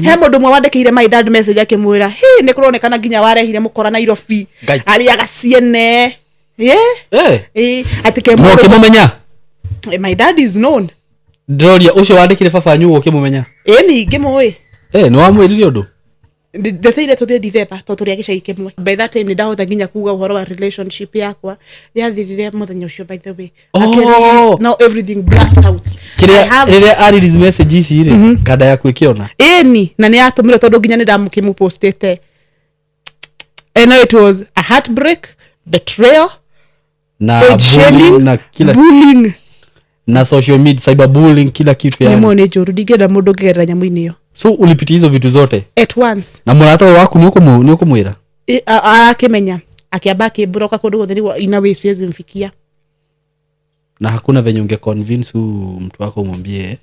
he mundu mwe wandikire my dad message akimwira ni kuronekana nginya warehire mukora Nairobi ari agaciene atike mundu kimumenya my dad is known Doria ucio wandikire baba nyu ukimumenya ni ngimwe ni wamwiririe undu Desaire to the December to turia gica ikemwe by that time ni ndahotha nginya kuga uhoro wa relationship yakwa yathirire muthenya ucio by the way now everything blast out kire ari these messages ire kada ya kwikiona na ni atumire tondu nginya ni ndamukimu postete and it was a heartbreak betrayal na bullying na kila bullying na social media cyberbullying kila kitu yani ni mwone joru digeda mundu ngera nyamu-ini yo so ulipitia hizo vitu zote at once na murata waku ni ukumwira akimenya akiabaki broka kundu guthiri ina way siwezi mfikia na hakuna venye unge convince mtu wako umwambie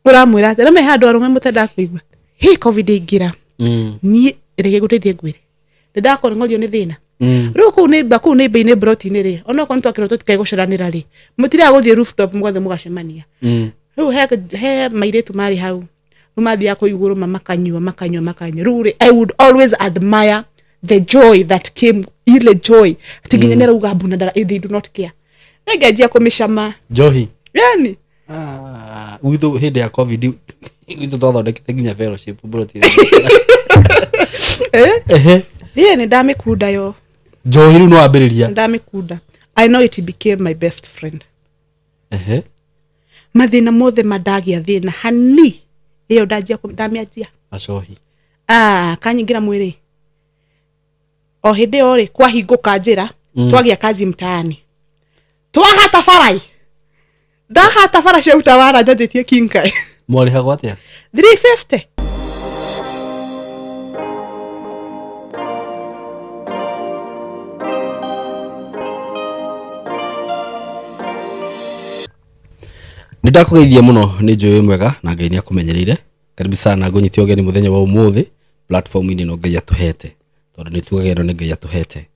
uramwira ati rame handu arume mutenda kuigwa covid ingira ni rege gutethie ngwire ndakorongorio ni thina ro ku ni be ni broti-ini ri ona ko ntu akiro tutikae guceranira ri mutira guthie rooftop mwothe mugacemania hu he mairetu mari hau numathi yako iguru makanywa rure I would always admire the joy that came ile joy tiginya nera ugabu na they do not care ngajia komishama johi yani witho hede ya covid witho thothondekete nginya fellowship broti ni ndamikunda yo johi no ambiriria ndamikunda I know it became my best friend mathina mothe madagia thina hani iyo ndajia ndamiajia asohi kanyingira mwiri o hinde ori kwa hinguka njira twagia kazi mtaani twahata farai ndahata fara cia utawara njajitie kinkai mwali hago atia 350 Nidakugeithia muno ni njuwe mwega na Ngai ni akumenyereire karibu sana ngunyiti ogeni muthenya wa umuthi platform ini no Ngai atuhete tondu ni tugagero ni Ngai atuhete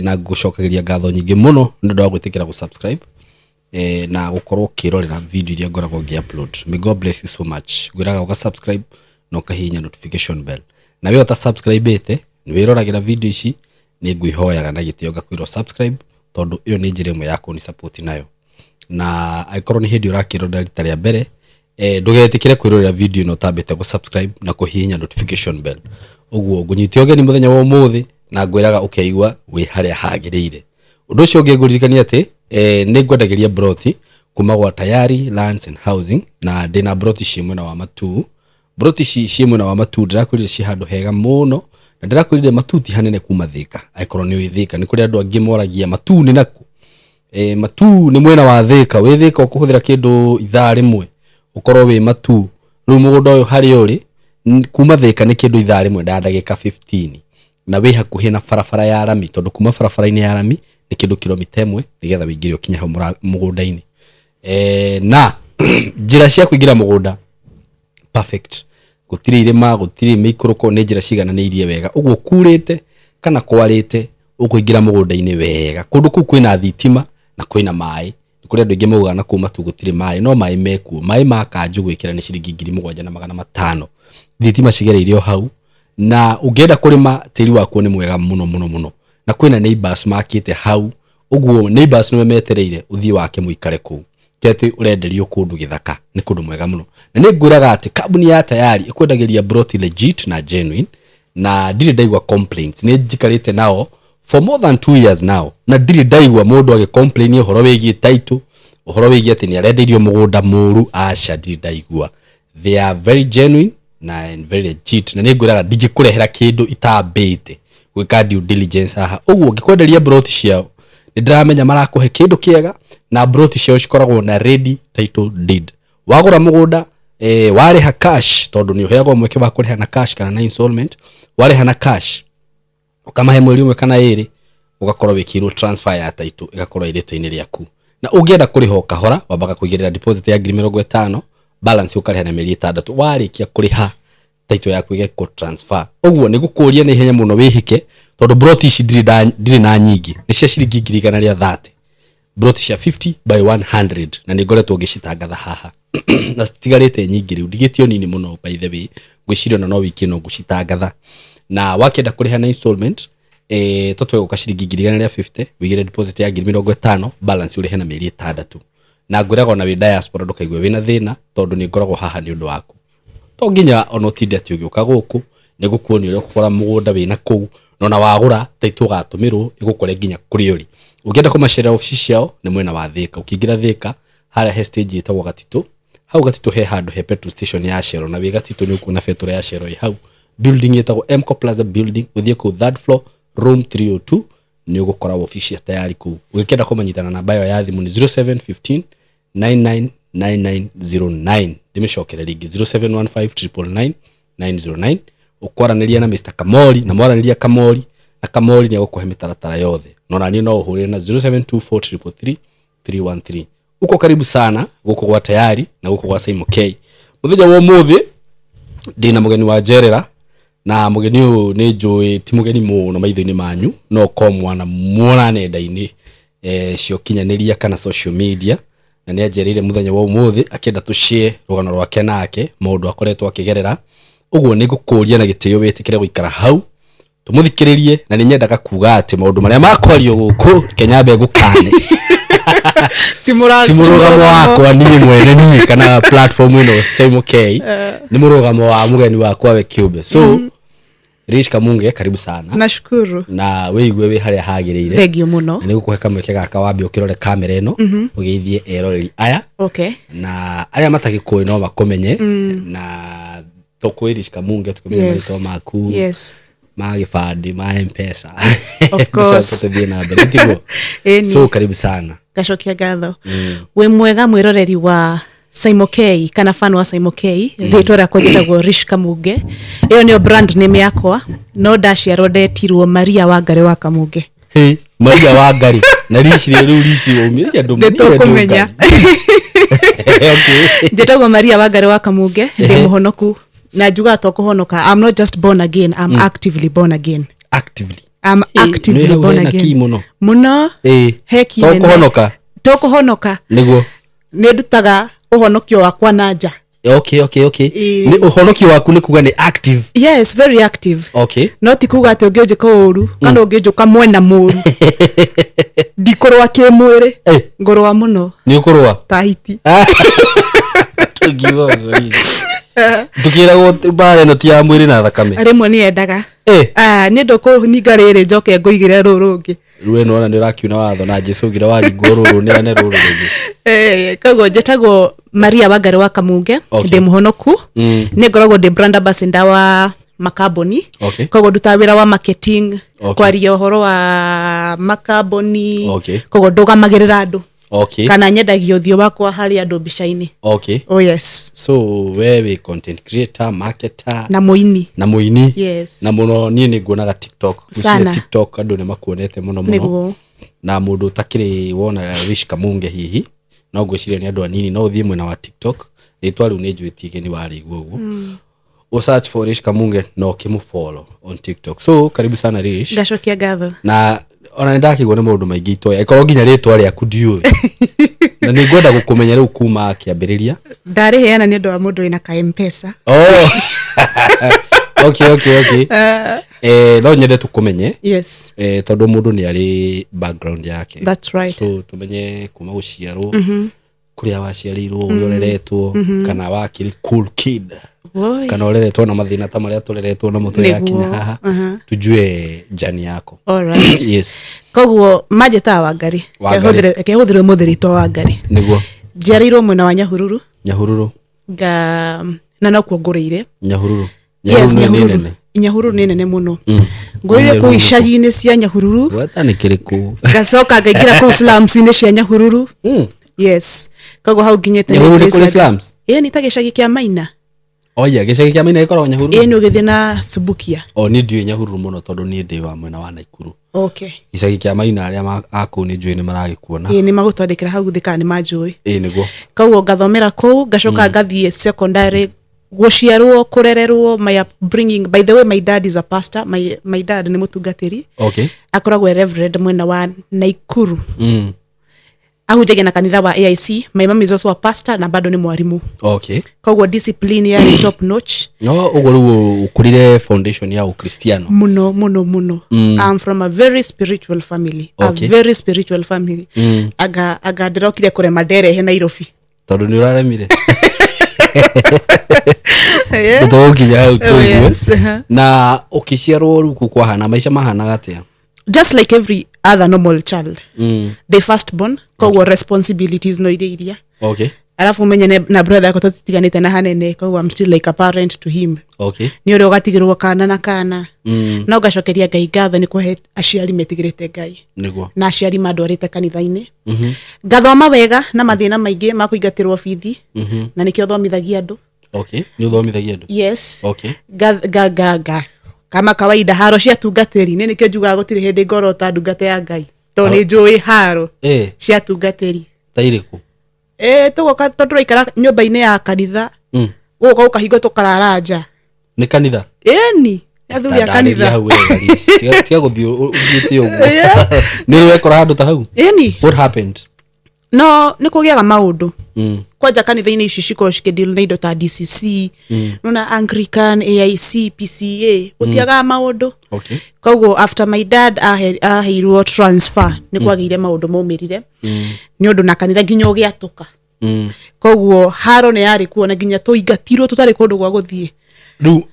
na ngucokagiria ngatho nyingi muno ndu wa gwitikira gu subscribe na gukorwo kirorera video iria ngoragwo ngi upload. May God bless you so much. Gwiraga uga subscribe no kahinya notification bell na we uta subscribe ite ni wiroragira video ici ni ngwihoyaga na gitio ngakwiro subscribe tondu iyo ni njira imwe ya ku ni support nayo na aikorwo ni hindi urakirora rita ria mbere ndugetikire kwirorera video no tambite gu subscribe na kuhinya notification bell uguo ngunyitio ogeni muthenya wa umuthi na ngwiraga ukeigwa wi haria hagirire undu ucio ngiguririkania ati ni ngwendagiria broti kuma gwa Tayari Lands and Housing na ndina broti cimwe na wa matu broti cimwe na wa matu ndirakurire ci handu hega muno na ndirakurire matuti hanene kuma Thika aikorwo ni withika ni kuri andu angi moragia matu ni naku matu ni mwena wa Thika wi Thika ukuhuthira kindu ithaa rimwe ukorwo wi matu riu mugunda uyu hari uri kuma Thika ni kindu ithaa rimwe ndagika 15 na wi hakuhi na barabara ya rami tondu kuma barabara-ini ya rami ni kindu kilomita 1 nigetha wingire ukinya hau mugunda-ini na njira cia kuingira mugunda perfect gutiri irima gutiri mikuruko ni njira cigananiirie wega uguo kurite kana kwarite ukuingira mugunda-ini wega kundu ku kwina thitima na kwina mai kuri andu ingi mugana kuma tu gutiri mai no mai meku mai makanju gwikira ni ciringi 7,500 thitima cigereirio hau na ungenda kurima tiri waku ni mwega muno na kwina neighbors makite hau uguo neighbors no metereire uthii wake muikare ku tete urenderio kundu githaka ni kundu mwega muno na ni ngwiraga ati kambuni ya Tayari ikwendagiria broti legit na genuine na ndire ndaigwa complaints ni njikarite nao for more than 2 years now na ndire ndaigwa mundu age complain uhoro wigie title uhoro wigie ati ni arenderio mugunda muru acha ndire ndaigwa they are very genuine na very legit na ni ngwiraga ndije kurehera kindu itambite gwika due diligence aha uguo ngikwenderia broti ciao ndramenya marakuhe kindu kiega na broti ciao cikoragwo na ready title deed wagura mugunda wariha cash tondu ni uheagwo mweke wa kuriha na cash kana na installment wariha na cash ukamahe mweri umwe kana iri ugakorwo wikirwo transfer ya title igakorwo ireto-ini riaku na ungienda kuriha kahora wambaga kuigirira deposit ya 50,000 balance ukariha na meri 6 warikia kuriha title yaku igeko transfer uguo ni gukuria ni ihenya muno wihike tondu broti ici ndiri na nyingi ni cia ciringi 130 broti cia 50 by 100 na ni ngoretwo ngicitangatha haha na citigarite nyingi riu ndigitio nini muno by the way gwicirio na no wiki no gucitangatha na wakenda kuriha na installment totwe ukashiriki 250 wigire deposit ya 50 balance urihe na mieri 6 na ngurego na wi diaspora ndukaigwe wina thina tondu ni ngoragwo haha ni undu waku to nginya ono tinde ati ugiuka guku ni gukuoni uri gukora mugunda wina kuu nona wagura taitu gatumirwo igukore nginya kuri uri ukienda kumashare office ciao ni mwena wa Thika ukiingira Thika haria he stage itagwo Gatito hau Gatito he handu he petrol station ya Shell na wi Gatito ni ukuna petrol ya Shell hau building itagwo MCO Plaza building uthie ku third floor room 302 ni ugukora office tayari ku ukienda kumanyitana na bayo ya thimu ni 0715 999909 ndimicokere ringi 0715999909 ukwaraniria na Mr Kamori na mwaraniria Kamori na Kamori ni agukuhe mitaratara yothe nona ni no uhurire na 0724333313 uko karibu sana guko gwa tayari na guko gwa SYMO K muthenya wa muthi ndina mugeni wa Jerera na mugeni uyu ni njui ti mugeni muno maitho-ini manyu no komwana muona nenda-ini cio kinyaniria kana social media na ni ajerire muthenya wa umuthi akenda tushie rugano rwake nake maundu akoretwo akigerera uguo ni gukuria na gitio witikire guikara hau tumuthikiririe na ni nyendaga kuga ati maundu maria makwario guku Kenyambe gukane timurugamo wakwa ni mwene ni kana platform ino SYMO K ni murugamo wa mugeni wakwa we Kiube so Rish Kamunge karibu sana nashukuru na weigwe we haria hagiriire regio muno ni gukuhe kamweke gaka wambe ukirore kamera ino ugeithie eroreri aya okay na aria matagikuwe no makomenye na toko Rish Kamunge tukomenya marito maku yes magifadi ma M-Pesa of course so karibu sana gacokia gatho we mwega mwiroreri wa SYMO K kana fan wa SYMO K rito ria kwenjetagwo Rish Kamunge iyo ni brand name yakwa no dash ya rodetirwo Maria Wangari wa Kamunge hey Maria Wangari na Rish umire andu kumenya ndetagwo Maria Wangari wa Kamunge ndi muhonoku na juga to kuhonoka I'm not just born again I'm actively born again I'm actively born again muno heki to kuhonoka niguo ni ndutaga uhonokio wakwa nanja okay ni uhonokio waku ni kuga ni active yes very active okay not kuga ati ungejuka uru kana ungejuka mwena muru ndikorwa kimwire ngorwa muno ni ukorwa tahiti tugiwa tukira go bare no tia mwiri na thakame rimwe ni endaga ni ndoko ningarire njoke ngoigire rurungi ruwe no na ndirakiuna watho na Jesu gira wari ngoruru ni ane rurungi kago jetagwo Maria Wangari wa Kamunge ndi muhonoku ni ngoragwo ndi brand ambassador wa makamboni kago ndutawira wa marketing kwaria uhoro wa makamboni kago ndugamagirira andu kana nyendagio thio wakwa hari andu bica-ini oh yes so wewe content creator marketer na muini yes na muno nie ni nguonaga TikTok andu ni makuonete muno na mundu takiri wona Rish Kamunge hihi no gwiciria ni andu anini no thie mwena wa TikTok ritwa riu ni njwitie ni wari guguo o search for Rish Kamunge no kimu follow on TikTok so karibu sana Rish gacokia gatho na ona ndakigwa na maundu maingi to ikoro nginya ritwa ria kudiu na ni ngwenda gukumenya riu kuma akiambiriria ndari heana ni ndo wa mundu ina ka M-Pesa okay no nyende tukumenye yes tondu mundu ni ari background yake that's right so tumenye kuma guciarwo kuria waciarirwo ureretwo kana wakiri cool kid kana ureretwo na mathina ta maria tureretwo na mutu yakinya haha tujue jani yako alright yes koguo majeta Wangari kehuthire muthirito Wangari niguo njiarirwo mwena wa Nyahururu ga na no kuongoreire Nyahururu Nyahururu ni nene muno ngorire ku icagi-ini cia Nyahururu wata ni kiriku gacoka ngaingira ku slums-ini cia Nyahururu yes koguo hau nginyete Nyahururu ku slums ni ta gicagi kia Maina oya gicagi kia Maina ikorwo Nyahururu ni ugithie na Subukia ni ndiye Nyahururu muno tondu ni ndi wa mwena wa Naikuru okay gicagi kia Maina aria aku ni njui ni maragikuona ni magutwandikira hau thika ni manjui niguo koguo ngathomera ku gacoka ngathie secondary guciarwo kurererwo my upbringing by the way my dad is a pastor my dad ni mutungatiri okay akoragwo reverend mwena wa Naikuru ahunjagia na kanitha wa AIC. My mom is also a pastor na bado ni mwarimu. Okay. Koguo discipline ya top notch. No, ugo ukurire foundation ya Ukristiano. Muno. I'm from a very spiritual family. Okay. A very spiritual family. Aga ndirokire kure madere he Nairobi. Tondu ni uraremire. Na ukiciarwo ruku kwa hana maisha mahana gatia. Just like every other normal child. The firstborn, koguo responsibilities no iria. Okay. Alafu menye na brother yako tutiganite na hanene, koguo I'm still like a parent to him. Okay. Ni uri ugatigirwo kana na kana. No gacokeria Ngai ngatho ni kuhe aciari metigirite Ngai. Niguo. Na aciari mandwarite kanitha-ini. Gathoma wega na mathina maingi ma kuingatirwo bithi. Na nikio thomithagia andu. Okay. Ni uthomithagia andu. Yes. Okay. Kama kawaida haro cia tungatiri ni nikio njuga gutiri hindi ngorota ndungate ya Ngai. To ni njui haro. Cia tungatiri. Tairiku. Tugoka turaikara nyumba-ini ya kanitha. Ugoka ukahingo tukararaja. Ni kanitha? Ni athuri ya kanitha. Tia guthio uthio uguo. Ni wekora handu ta hau? Ni. What happened? No, ni kugiaga maundu. Kwanja kanitha-ini ici ciko cikideal na indo ta DCC, nona Anglican, AIC, PCA, utiaga maundu. Okay. Koguo after my dad aheirwo transfer ni kwagire maundu maumirire. Ni undu na kanitha nginya ugiatuka. Koguo haro ne yari kuona nginya tuingatirwo tutari kundu gwa guthie. Riu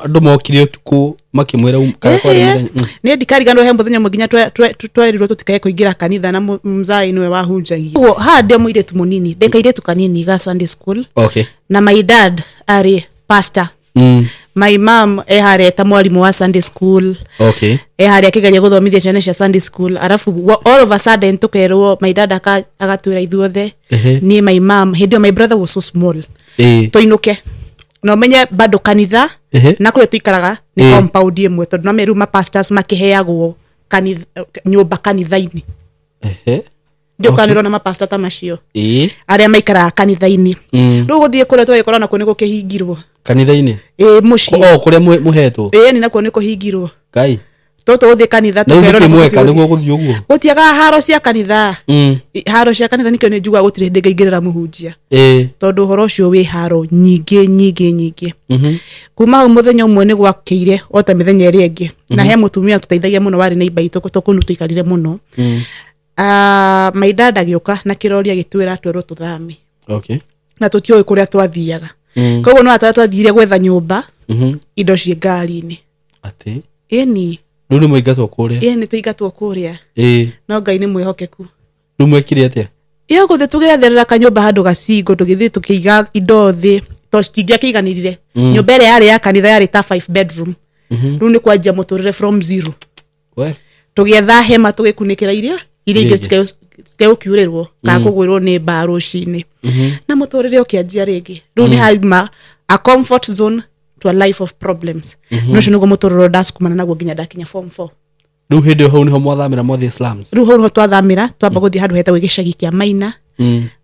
andu mokire tuku makimwira kare ni ndikarigano he muthenya nginya twerirwo tutikae kuingira kanitha na mzai niwe wahunjagia. Koguo hande muiretu munini ndekairetu kanini ga Sunday school. Okay. Na my dad ari pastor. My mom ehareta mwalimu wa Sunday school. Okay. Ehari akigeria guthomithia ciana cia Sunday school. Arafu all of a sudden tukerwo my dad agatwira ithuothe ni my mom. My brother was so small. Toinuke. No menye bado kanitha na kule tuikaraga ni compound imwe tondu na meruma pastors makiheagwo kanitha nyumba kanitha-ini. Ndio kaniro na mapasta ta macio. Aria maikara kanitha-ini. Riu guthie kule twekora na kuo kihingirwo. Kanitha-ini? Muci. Kuria muhetwo. Ni nakuo ni kuhingirwo. Kai. Toto uthi kanitha tukerwo mweka niguo guthie uguo. Gutiaga haro cia kanitha. Haro cia kanitha nikio ni njuga gutire ndi ngaingirira muhunjia. Tondu horo cio wi haro nyingi. Kuma hau muthenya umwe ni gwakire ota mithenya iri ingi. Na he mutumia tuteithagia muno wari neighbor itu tokunu tuikarire muno. My dad agioka na kiroria gitwira twero tuthami. Okay. Na tutioe kuria twathiaga. Koguo no atwathire gwetha nyumba. Indo cie ngari-ini. Ati? Ni. Riu ni muingatwo kuria? Ni tuingatwo kuria. No Ngai ni mwihokeku. Riu mwekire atia? Guthi tugetherera kanyumba handu gacingo tugithie tukiiga indo thi to citingia kiiganirire. Nyumba ire yari ya kanitha yari ta 5 bedroom. Riu ni kwanjia muturire from zero. We tugietha hema tugikunikira iria ingi cikeukirwo ka kugwirwo ni mbaro cini. Na muturire ukianjia ringi. Riu ni haima a comfort zone to a life of problems. No cio niguo muturiro ndasukumana naguo nginya ndakinya form 4. Riu hindi hau niho mwathamira mwathie slums? Riu hau niho twathamira twamba guthie handu hetagwo gicagi kia Maina.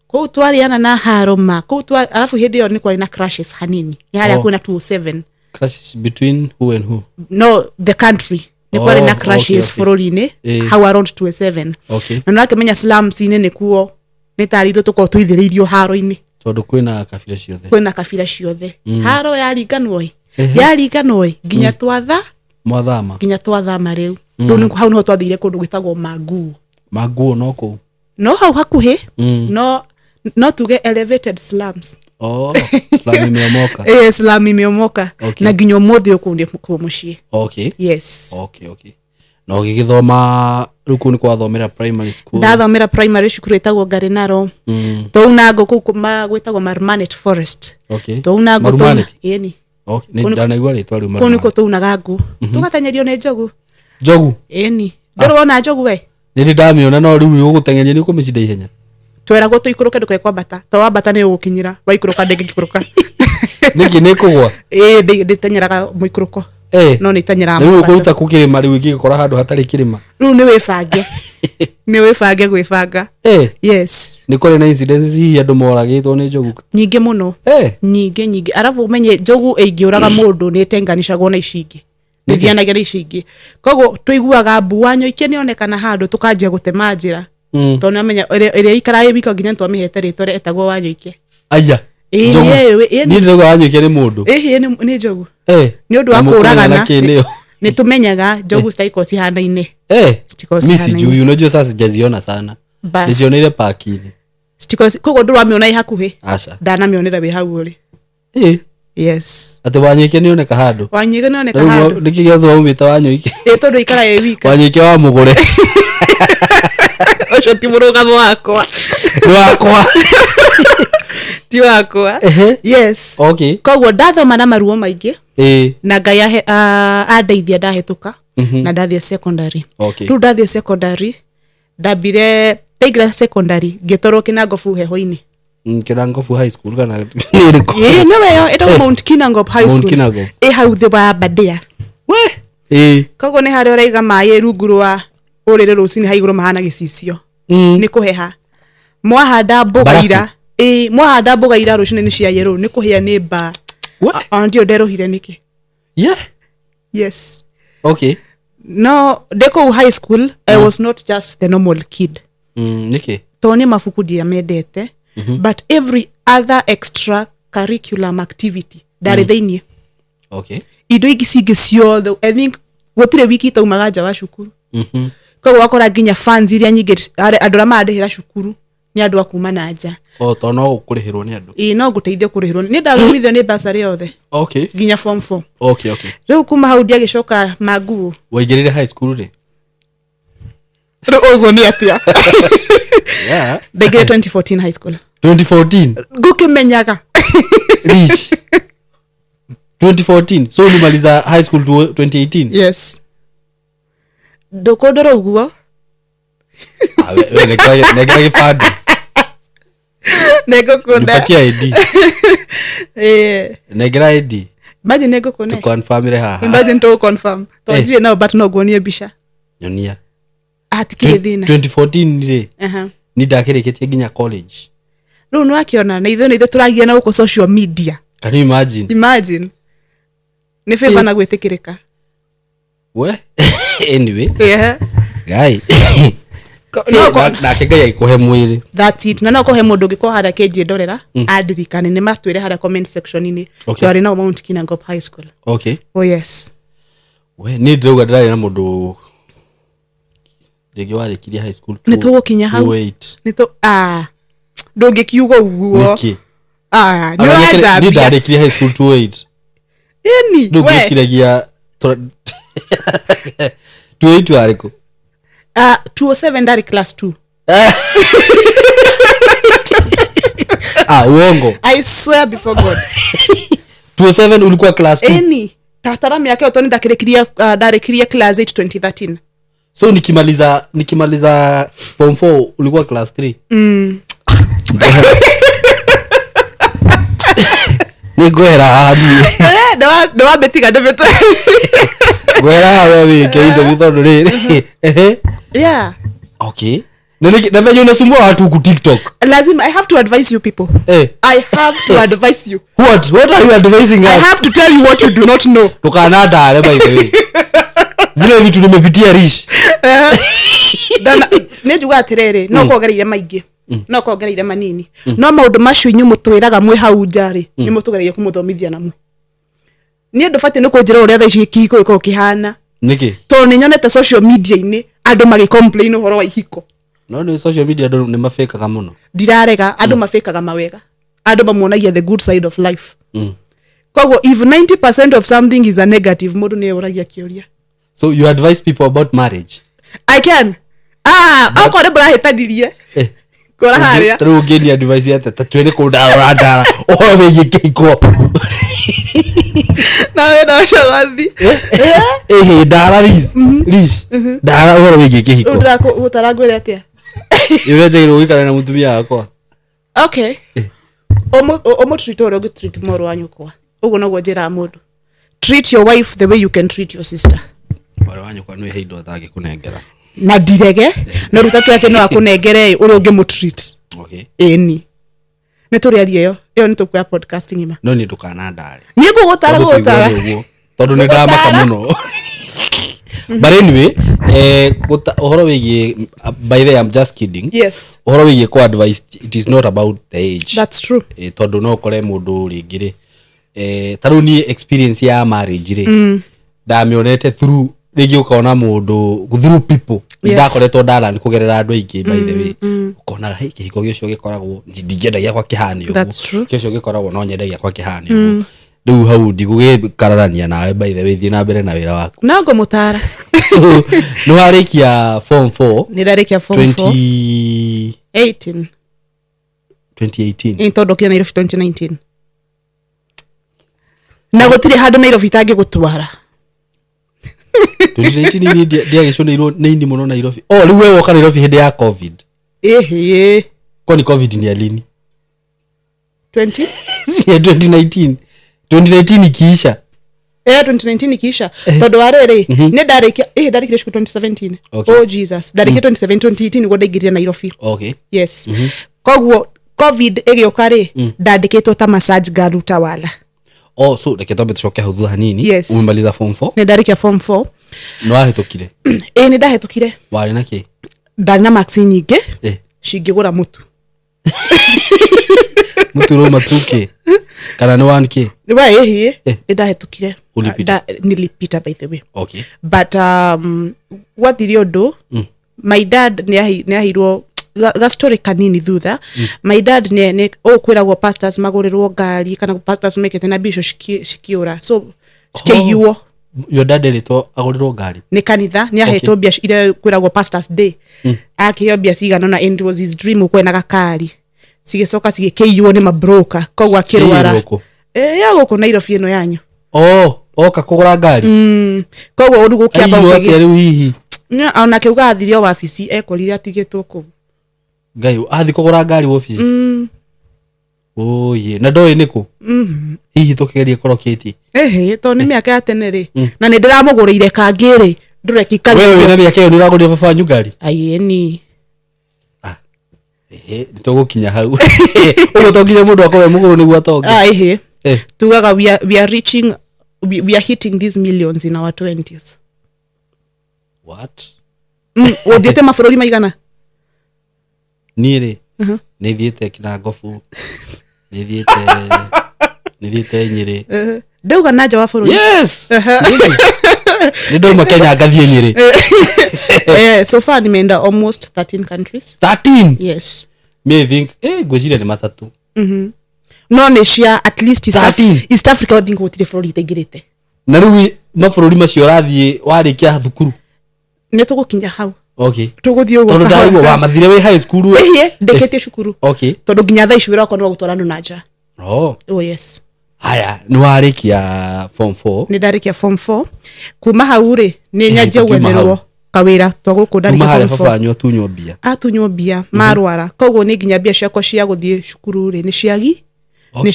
Kou twariana na haroma kou alafu hindi yo ni kwari na crashes hanini. Ni haria kwina 207. Crashes between who and who? No, the country. Ni kwari na crashes fororine how around 207. Okay. Na nakimenya slums ine ni kuo ni taritho tuko tuithiriirio haro-ini. Tondu kwina kabila ciothe. Kwina kabila ciothe. Haro yariganwo nginya twatha mwathama. Nginya twathama riu. Riu ni hau niho twathire kundu gwitagwo Manguo. Manguo no ku? No hau hakuhi. No tuge elevated slums. Slum imeomoka. Slum imeomoka. Na nginya muthi ukundi ku mucii. Okay. Yes. Okay. No gigithoma ruku ni kwathomera primary school. Ndathomera primary school etagwo Garenaro. Tounago kuma gwetagwo Marmanet Forest. Okay. Tounago Marmanet. Ni. Okay. Ni ndanaigua ritwa riu Marmanet. Kuniko tounaga ngu. Tugatenyerio ni njogu. Njogu? Ni. Ndorona njogu we. Ni ndamiona no riu ugutengeria ni ukumicida ihenya. Twerago tuikuruke nduke kwambata. To wambata ni ugukinyira. Waikuruka ndege gikuruka. Niki ni kugwa? Nditenyeraga muikuruko. No ni tanyera riu kuruta kukirima riu igikora handu hatari kirima. Riu ni wifange. Ni wifange gwifanga. Yes. Ni kore na incidents hi andu moragitwo ni njogu. Nyingi muno. Nyingi. Arafu umenye njogu ingiuraga mundu ni tenganishagwo na icingi. Nithianagira icingi. Koguo tuiguaga mbuanyo ikenionekana handu tukanjia gutema njira. to na menya ere ikaraye wiko nginya twamihete ritore etagwo Wanyoike aya ni ndogo Wanyoike ni mundu ni njogu ni undu wa kuragana ni tumenyaga njogu staiko cihana-ini mimi sijui unajua sasa sijaziona sana nizionere parkini kogo nduramiona hakuhi aca ndanamionera wi hau uri yes ati Wanyoike ni oneka handu Wanyoike ni oneka handu nikigethwo umite Wanyoike tondu ikara ye wika Wanyoike wa mugure oco ti murugamo wakwa ti wakwa yes okay koguo ndathoma na maruo maingi na Ngai andeithia ndahituka na ndathie secondary riu ndathie secondary ndambire ndaingira secondary ngitorwo Kinangofu heho-ini Kinangofu high school kana niweyo etago Mount Kinangop high school hau the wa Badia koguo ni haria uraiga mai rungu rwa urire rucini haiguru mahana gicicio ni kuheha mwahanda mbogaira mwahanda mbogaira rucini ni cia yero ni kuhia ni ba ndio nderohire niki yes okay no deko high school I was not just the normal kid niki toni mafuku dia medete but every other extra curriculum activity ndari theinie okay indo ingi cingi ciothe I think gutire wiki taumaga nja wa cukuru koguo wakora nginya fans iria nyingi andu ra mandihira cukuru ni andu akuma na nja to no ukurihirwo ni andu no guteithio kurihirwo ni ndathomithio ni basari yothe okay nginya form 4 okay riu kuma hau dia gicoka Maguo waigirire high school ri uguo ni atia ndaigire 2014 high school 2014 ngukimenyaga Rish 2014 so ulimaliza high school 2018 yes ndokondoro uguo wewe nekaya gifadi nego kunda nipatia ID negira ID imagine nego kone to confirm re haha imagine to confirm to ndire no but no guonie bisha nyonia atikire thina 2014 ri ni ndakirikitie nginya college riu no akiona na itho turagia na uko social media can you imagine ni favor na gwetikirika we anyway guy no na kega ikuhe mwiri that's it na no ko he mundu ngiko hara keje ndorera adirikane ni matwire hara comment section ini twari na Mount Kinangop high school okay yes we ni ndauga ndari na mundu ndege warikiria high school ni to kinya hau ni to ndungi kiugo uguo ni wacha ni ndarikiria high school 28 yani we ciragia 28 ariko 207 ndari class 2 uongo I swear before God 207 ulikuwa class 2 any tatara yake utoni ndarikiria class 8 2013 so nikimaliza form 4 ulikuwa class 3 ni gwera hadi ndo wabetiga ndebeto gwera wewe keindo bithondo ri yeah okay na venye unasumbua watu ku TikTok lazima I have to advise you people I have to advise you what are you advising us I have to tell you what you do not know tukanada ale by the way zile vitu nimepitia Rish dana nejuga atirere no kuongereire maingi no kuongereire manini no maundu macio inyu mutwiraga mwe hau njari ni mutugereire kumuthomithia namo ni ndufate ni kunjira uria thaici kihiko iko kihana niki to ni nyonete social media ini andu magi complain uhoro wa ihiko no ni social media ndo ni mafekaga muno ndirarega andu mafekaga mawega andu bamuonagia the good side of life koguo if 90% of something is a negative mundu ni uragia kiuria so you advise people about marriage I can akore bra hetadirie kora haria truge ni advice yata tatwene ko ndara owe yikiko na wena shagathi ndara Rish ndara owe yikiko ndrako utaragwere atia iweje iro wikara na mutumia yakwa okay omo treat oro go treat moro wanyukwa ugo no gwajira mundu treat your wife the way you can treat your sister moro wanyukwa no heindo atagi kunengera na direge no rutatu ate no akunengere uri unge mu treat okay eni ne turiarie yo ni tukwa podcasting ima no ni tukana ndare ni gutara tondu ni ndamaka muno but anyway ohoro wigi by the way I'm just kidding. Yes, ohoro wigi ko advice it is not about the age. That's true. Tondu no kore mundu ringire taru ni experience ya marriage ri ndamionete through rigi ukaona mundu through people ndakoretwo ndara ni kugerera andu aingi by the way ukona hey kihiko gĩcio gĩkoragwo ndingĩendagia kwa kĩhani ũguo gĩcio gĩkoragwo no nyendagia kwa kĩhani ũguo rĩu hau ndigũgĩkararania nawe by the way thiĩ na mbere na wĩra waku no ngũmũtara so nĩ warĩkia form 4 nĩ ndarĩkia form 4 2018 tondũ Nairobi 2019 na gũtirĩ handũ Nairobi itangĩgũtwara 2019 ndiagĩconeirwo nĩ indi mũno Nairobi rĩu wewe woka Nairobi hĩndĩ ya covid kwani covid ni alini 2019 ikiisha 2019 ikiisha tondũ warĩrĩ nĩ ndarĩkia cukuru 2017 oh Jesus ndarĩkia 2018 nĩguo ndaingĩrire Nairobi yes koguo covid ĩgĩũka rĩ ndandĩkĩtwo ta massage girl Utawala so reke twambe tucoke hau thutha hanini umemaliza form 4 nĩ ndarĩkia form 4 no wahĩtũkire nĩ ndahĩtũkire warĩ na kĩ ndarĩ na marks nyingĩ cingĩgũra mũtu mũtu ro matuke kana nĩ 1k nĩ ndahĩtũkire nilipita by the way but wathire ũndũ my dad nĩ ahirwo the story kanini thutha my dad nĩ kwĩragwo pastors magũrĩrwo ngari kana pastors mekete na bisho shikiura so skiyuo your dad rĩtwo agũrĩrwo ngari nĩ kanitha nĩ ahetwo mbia ile kwĩragwo pastors day akĩheo mbia cigana na and was his dream kwena gakari cigĩcoka cigĩkĩiywo nĩ mabroker koguo akĩrwara ya gũkũ Nairobi ĩno yanyu oka kũgũra ngari koguo ũndũ gũkĩamba rĩu hihi ona kĩuga athirio wabici ekorire atigĩtwo kũu ngai athi kũgũra ngari wabici oye na ndoĩ nĩkũ hihi tũkĩgeria koroketi to nĩ mĩaka ya tene rĩ na nĩ ndĩramũgũrĩire kangĩ rĩ ndũrekikari wewe wĩna mĩaka ĩyo nĩ ũragũrire baba wanyu ngari aieni nĩtũgũkinya hau ũguo to nginya mũndũ akorwo mũgũrũ nĩguo atonge tugaga we are hitting these millions in our 20s what ũthiĩte mabũrũri maigana niĩ rĩ nĩ thiĩte Kinangobu nĩ thiĩte Nyĩrĩ ndauga na nja wa bũrũri yes nĩ ndauma Kenya ngathiĩ Nyĩrĩ so far nimeenda almost 13 countries 13 yes me think ngwĩciria nĩ matatũ no nĩ cia at least East Africa I think gũtirĩ bũrũri itaingĩrĩte na rĩu mabũrũri macio ũrathiĩ warĩkia thukuru nĩ tũgũkinya hau tũgũthiĩ ũguo tondũ ndarĩguo wamathire wĩ high school ndĩkĩtie cukuru tondũ nginya thaa ici wĩra wakwa no gũtwara andũ na nja yes haya nĩ warĩkia form 4 nĩ ndarĩkia form 4 kuma hau rĩ nĩ nyanjia gwetherwo kawĩra twa gũkũ ndarĩkia form 4 atunywo mbia marwara koguo nĩ nginya mbia ciakwa cia gũthiĩ cukuru rĩ nĩ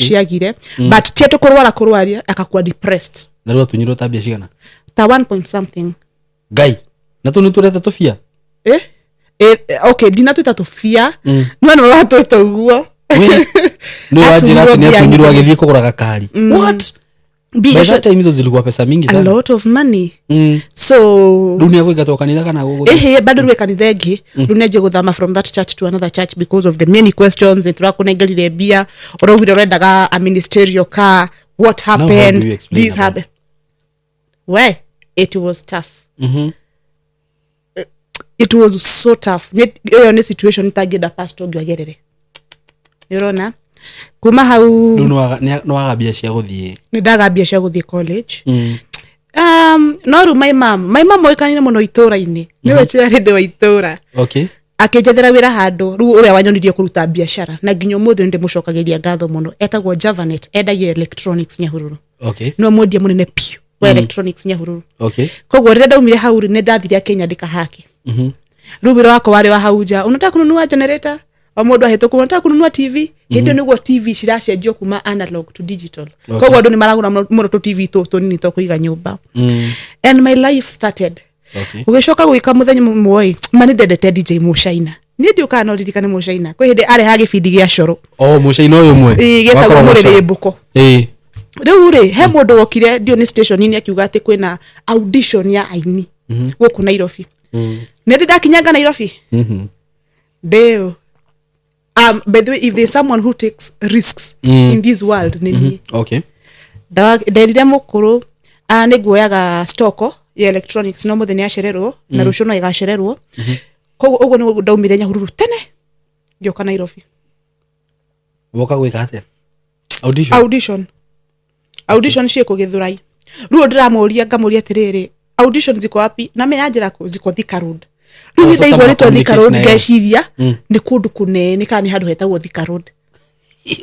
ciagire but tie tũkũrwaria akakuwa depressed na rĩu atunyirwo ta mbia cigana ta 1 point something ngai na tũ nĩ tũreta tũbia ndina twĩta tũbia no nĩ watwĩta ũguo nĩ wanjĩra atĩ nĩ atunyirwo agĩthiĩ kũgũra gakari what by that time hizo zilikuwa pesa mingi sana a lot of money so dunia kũingatwo kanitha kana gũgũ bado rwe kanitha ĩngĩ dunia nje gũthama from that church to another church because of the many questions that tũrakũnengerire mbia ũraugire ũrendaga a ministerial car what happened this happened it was tough it was so tough hiyo ni situation itangĩenda pastor ngĩagerere nĩrona kuma hau no agambia cia gũthiĩ nĩ ndagambia cia gũthiĩ college no rĩu my mom oĩkaine mũno itũũra-inĩ nĩwe chairĩ wa itũũra akĩnjethera wĩra handũ rĩu ũrĩa wanyonirie kũruta biacara na nginya ũmũthĩ nĩndĩmũcokagĩria ngatho mũno etagwo Javanet endagia electronics Nyahururu no mwendia mũnene piũ wa electronics Nyahururu koguo rĩrĩa ndaumire hau nĩ ndathire akĩnyandĩka hake rĩu wĩra wakwa warĩ wa hau nja unataka kununua generator o mũndũ ahĩtũku unataka kununua TV hĩndĩ nĩguo TV ciracenjio kuma analog to digital koguo andũ nĩ maragũra mũno to TV tũnini to kũiga nyũmba and my life started ũgĩcoka gwĩka mũthenya mũmwe mani ndendete DJ Mũcaina niĩ ndiũkaga no ririkane Mũcaina kwĩ hĩndĩ areha gĩbindi gĩa coro Mũcaina ũyũ ũmwe gĩtagwo mũrĩrĩ mbũko Riu ri he mundu wokire dio ni station ni akiuga ati kwina audition ya aini guku Nairobi. Ne ndakinyanga Nairobi. Deo. By the way, if there's someone who takes risks in this world, nini? Okay. Ndirire mukuru ne guoyaga stoko ya electronics no muthenya acererwo na rucio no igacererwo. Koguo ugo ni ndaumire Nyahururu tene. Gioka Nairobi. Woka gwika atia? Audition cieko Githurai. Ruo ndiramuria ngamuria tiriri. Audition ziko wapi? Na menya njira ko ziko Thika Road. Riu ni ndaigwa ritwa Thika Road ngeciria ni kundu kunene kana ni handu hetagwo Thika Road.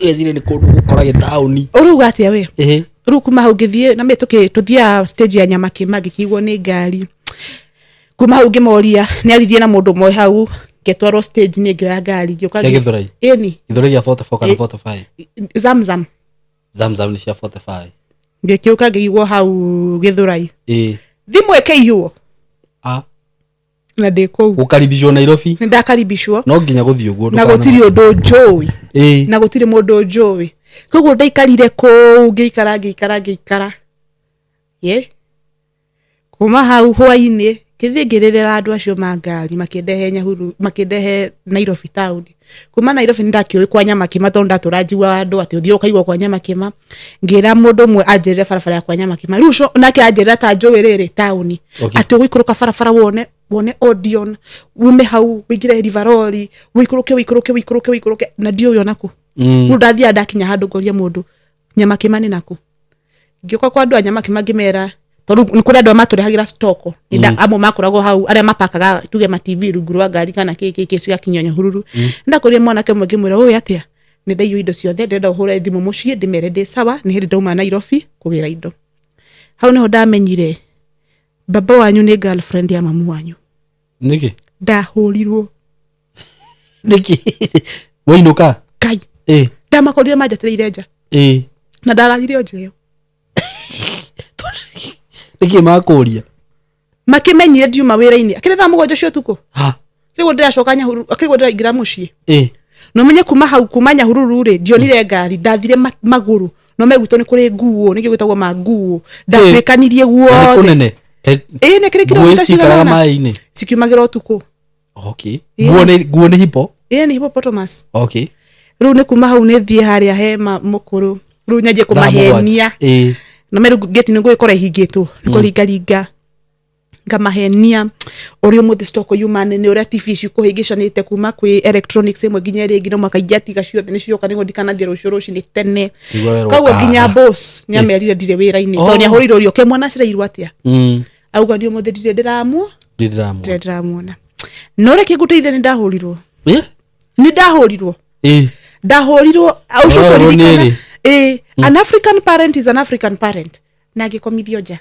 Ezire ni kundu gukora tauni. Uruga atia we? Riu kuma hau ngithie na metuke tuthia stage ya Nyamakima ngikigwo ni ngari. Kuma hau ngimoria ni arithie na mundu mwe hau getwaro stage ni ngioya ngari ngioka Githurai. Eni. Githurai ya 44 kana 45. Zamzam ni cia 45. Ngikioka ngigwo hau Githurai. Thimwe KU. Na ndiko ukaribishwo Nairobi. Ni ndakaribishwo. No nginya guthii uguo na gutiri undu njoi. Na gutiri mundu njoi. Koguo ndaikarire ku ngiikara. Kuma hau hwaini kithingirira andu acio mangari makindehe Nyahururu makindehe Nairobi town. Kuma Nairobi ndakioi kwa Nyamakima tondu ndaturajiwa andu ati uthio kaigwa kwa Nyamakima. Ngira mundu mwe anjirire barabara ya kwa Nyamakima. Rucio nake anjirira ta njoi riri town. Ati gwikuruka barabara wone audion ume hau wigire rivarori wikuruke na dio yo naku. Ndathia ndakinya handu ngoria mundu Nyamakima ni naku. Ngioka kwa andu a Nyamakima ngimera tondu ni kuri andu maturihagira stoko nda amo makoragwo hau aria mapakaga tuge ma TV rungu rwa ngari kana kiki cigakinya Nyahururu. Ndakuria mwana kemwe ngimwira oyo atia ni ndaiyo indo ciothe ndenda uhura thimu mucii ndimere ndi sawa ni hindi ndauma Nairobi kugira indo. Hau niho ndamenyire baba wanyu ni girlfriend ya mamu wanyu. Niki? Ndahurirwo. Niki? Wainuka? Kai. Ndamakorire manjatereire nja. Na ndararire njeo. Niki makuria? Makimenyire ndiuma wira-ini. Akire tha mugonjo cio tuko. Kigo ndiracoka Nyahururu, akigo ndiraingira mucii. No menye kuma hau kuma Nyahururu ri ndionire ngari ndathire maguru. No megwito ni kuri nguo nigio gwitagwo manguo. Ndatwikanirie guothe. Ne kire kiro mutashigana mai-ini. Sikiumagira utuku. Okay. Nguo ni hipo? Ni hippopotamus. Okay. Riu ni kuma hau ni thie haria hema mukuru. Riu nyaje kumahenia. No meru geti ni ngwikora hingitwo. Niko ringa. Ngamahenia. Ori umuthi stoko yumane ni uria TV cikuhingicanite kuma kwi electronics imwe nginya ringi no makaingia tiga ciothe ni cioka ningo ndikanathie rucio ni tene. Koguo nginya boss ni amerire ndire wira-ini. Tondu ni ahuriro rio ke mwana cireirwo atia. Auga ndio umuthi ndire ndiramuona. No reke guteithia ni ndahurirwo. Ni ndahurirwo. Ndahurirwo aucokoririkana. An African parent is an African parent. Na gikomithio nja.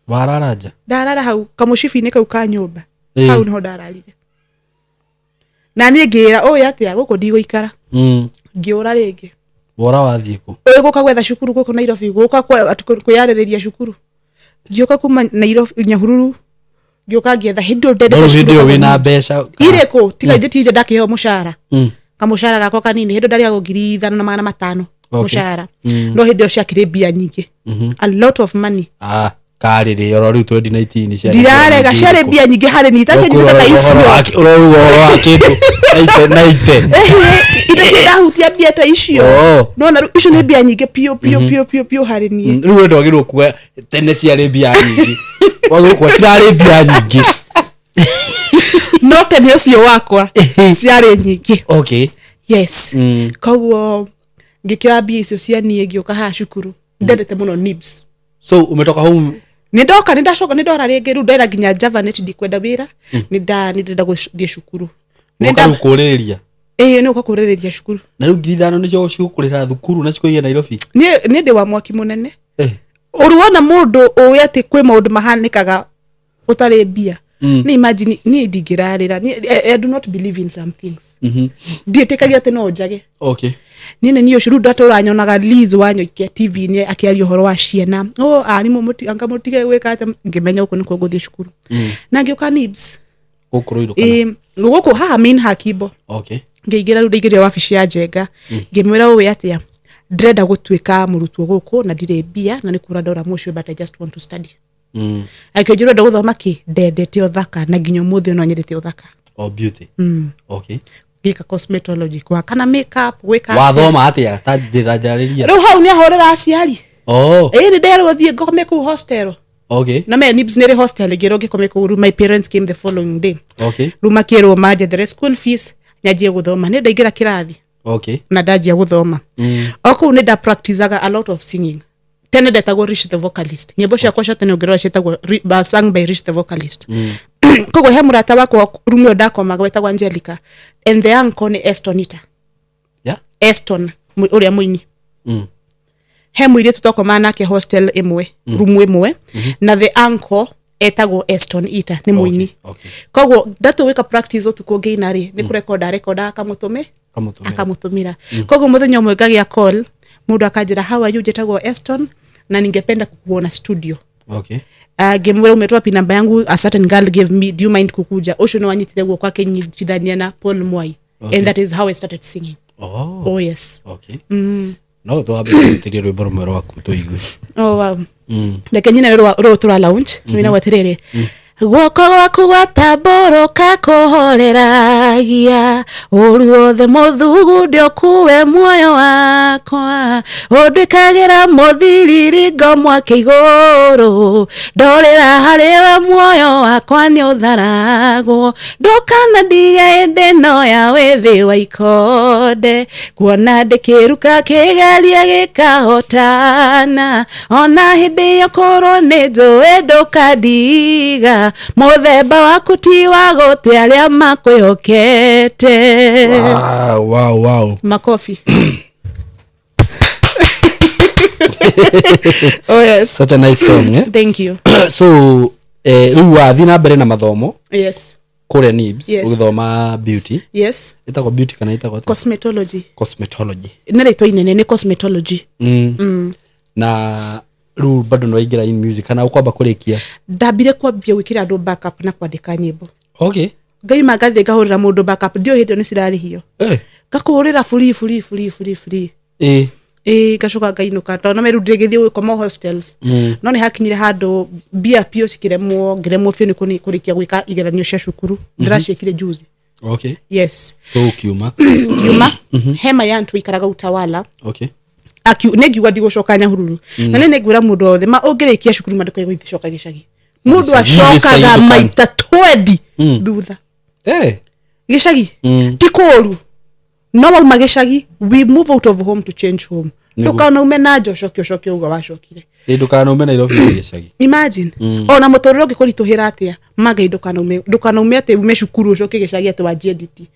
Wararaja. Ndarara hau kamucibi-ini kau ka nyumba. Hau niho ndararire. Na ni ngira oya atia guku ndigũikara. Ngiura ringi. Wora wathie ku? Guka gwetha cukuru guku Nairobi guka kwiyarĩrĩria cukuru. Ngioka kuma Nairobi Nyahururu. Ngioka ngietha hindo ndende cukuru. Video wina mbeca. Ireko tiga ithitire ndakiheo mushara. Kamushara gako kanini hindo ndari ago 5,500 mushara. No hindo ciakire mbia nyingi. A lot of money. Karire yoro riu 2019 cia. Ndirarega ciare mbia nyingi hari ni itakenyita ta icio. Urorugo wa kitu. Naite. Ita ndahutia mbia ta icio. No na icio ni mbia nyingi pio hari ni. Riu ndogirwo kuga tene ciare mbia nyingi. Wagirwo kwa ciare mbia nyingi. No tene ucio wakwa ciare nyingi. Okay. Yes. Koguo ngikira mbia icio cia nie ngioka ha cukuru. Ndendete muno nibs. So umetoka home? Nindoka nindacoka nindora ringi riu ndera nginya Java net ndikwenda wira. Nindenda guthie cukuru. Nenda gukuriria. Ni ukakuriria cukuru. Na riu 5,000 nicio cigukurira thukuru na cikoiye Nairobi. Ni ndi wa mwaki munene. Uruona mundu uwi ati kwi maundu mahanikaga utari mbia. Ni imagine ni ndigirarira. I do not believe in some things. Ndietikagia ati no njage. Okay. Nine niyo shuru data uranyonaga Liz wanyo ikia TV ni akiaria uhoro wa ciana. Ari muti anga mutige gwika ate ngimenya uko niko guthie cukuru. Na ngioka nibs. Ukuruiruka. Guku haha main hakibo. Okay. Ngeigira ru ndigire wabici ya Njenga. Ngimwira uwe atia. ndrenda gutwika murutwo guku na ndire bia na nikura ndora mucio but I just want to study akijiro ndo guthoma ki ndendete uthaka na nginyo muthi no nyendete uthaka beauty okay gika cosmetology kwa kana makeup weka wathoma atia ta ndirajarĩria ro hau ni ahorera aciari ni ndero thie ngome ku hostel okay na me nibs nere hostel gero ngikome ku my parents came the following day okay ruma kero maje the school fees nyajie guthoma ni ndaingira kirathi okay na ndajia guthoma oku ni nda practiceaga a lot of singing tene ndetagwo Rish the vocalist nyimbo ciakwa cia tene ngerwa cietagwo sung by Rish the vocalist kogo he murata wako rumio ndakomaga wetagwo Angelica and the uncle ni Estonita Eston uria muini he muire tutokoma nake hostel imwe rumu imwe na the uncle etagwo Eston Ita ni muini kogo ndatu wika practice otuko ngeinari ni kurekorda akamutumira kogo muthenya umwe ngagia call mundu akajira how are you jetagwo Eston na ningependa kukuona studio gemwe umetoa pin namba yangu a certain girl gave me do you mind kukuja osho no wanyitire gwo kwake nyidania na Paul Mwai and that is how I started singing yes no to abe tiri rwimbo rumwe rwaku tuigue wow leke nyina ro tura launch wina waterere guoko gwaku gwataboroka kuhoreragia uruothe muthugu ndio kuwe muoyo wakwa undikagira muthiriringo mwake iguru ndorera hariwe muoyo wakwa ni utharagwo ndukana ndigaende no ya withi wa ikonde kuona ndikiruka kigeria gikahotana ona hindi yo korwo ni njuĩ ndukandiga muthemba waku ti wa gute aria makwihokete wow makofi yes such a nice song thank you so riu wathi na mbere na mathomo yes kore nibs uthoma beauty itako beauty kana itako cosmetology nere to inene ni cosmetology na ru bado no igira in music kana ukwamba kurikia ndambire kwambia gwikira andu backup na kwandika nyimbo ngai magathi ngahurira mundu backup ndio hindi ni cirarihio ngakuhurira free gacoka ngainuka to no meru ndegithie gukoma hostels no ni hakinyire handu bia pio cikiremwo ngiremwo fio ni kurikia gwika igeranio cia cukuru ndiraciekire juzi yes so kiuma hema yantu ikaraga utawala negiwa ndigũcoka Nyahururu na nene ngwira mundu othe ma ungirikia cukuru mandiko igũcoka gicagi mundu acokaga maita 20 thutha gicagi tikuru no wauma gicagi we move out of home to change home ndukana ume na cocoke uga wacokire ndukana ume na Nairobi gicagi imagine ona mutororo ngikuritũhira atia magai ndukana ume ate ume cukuru ucoke gicagi ate wanjie nditi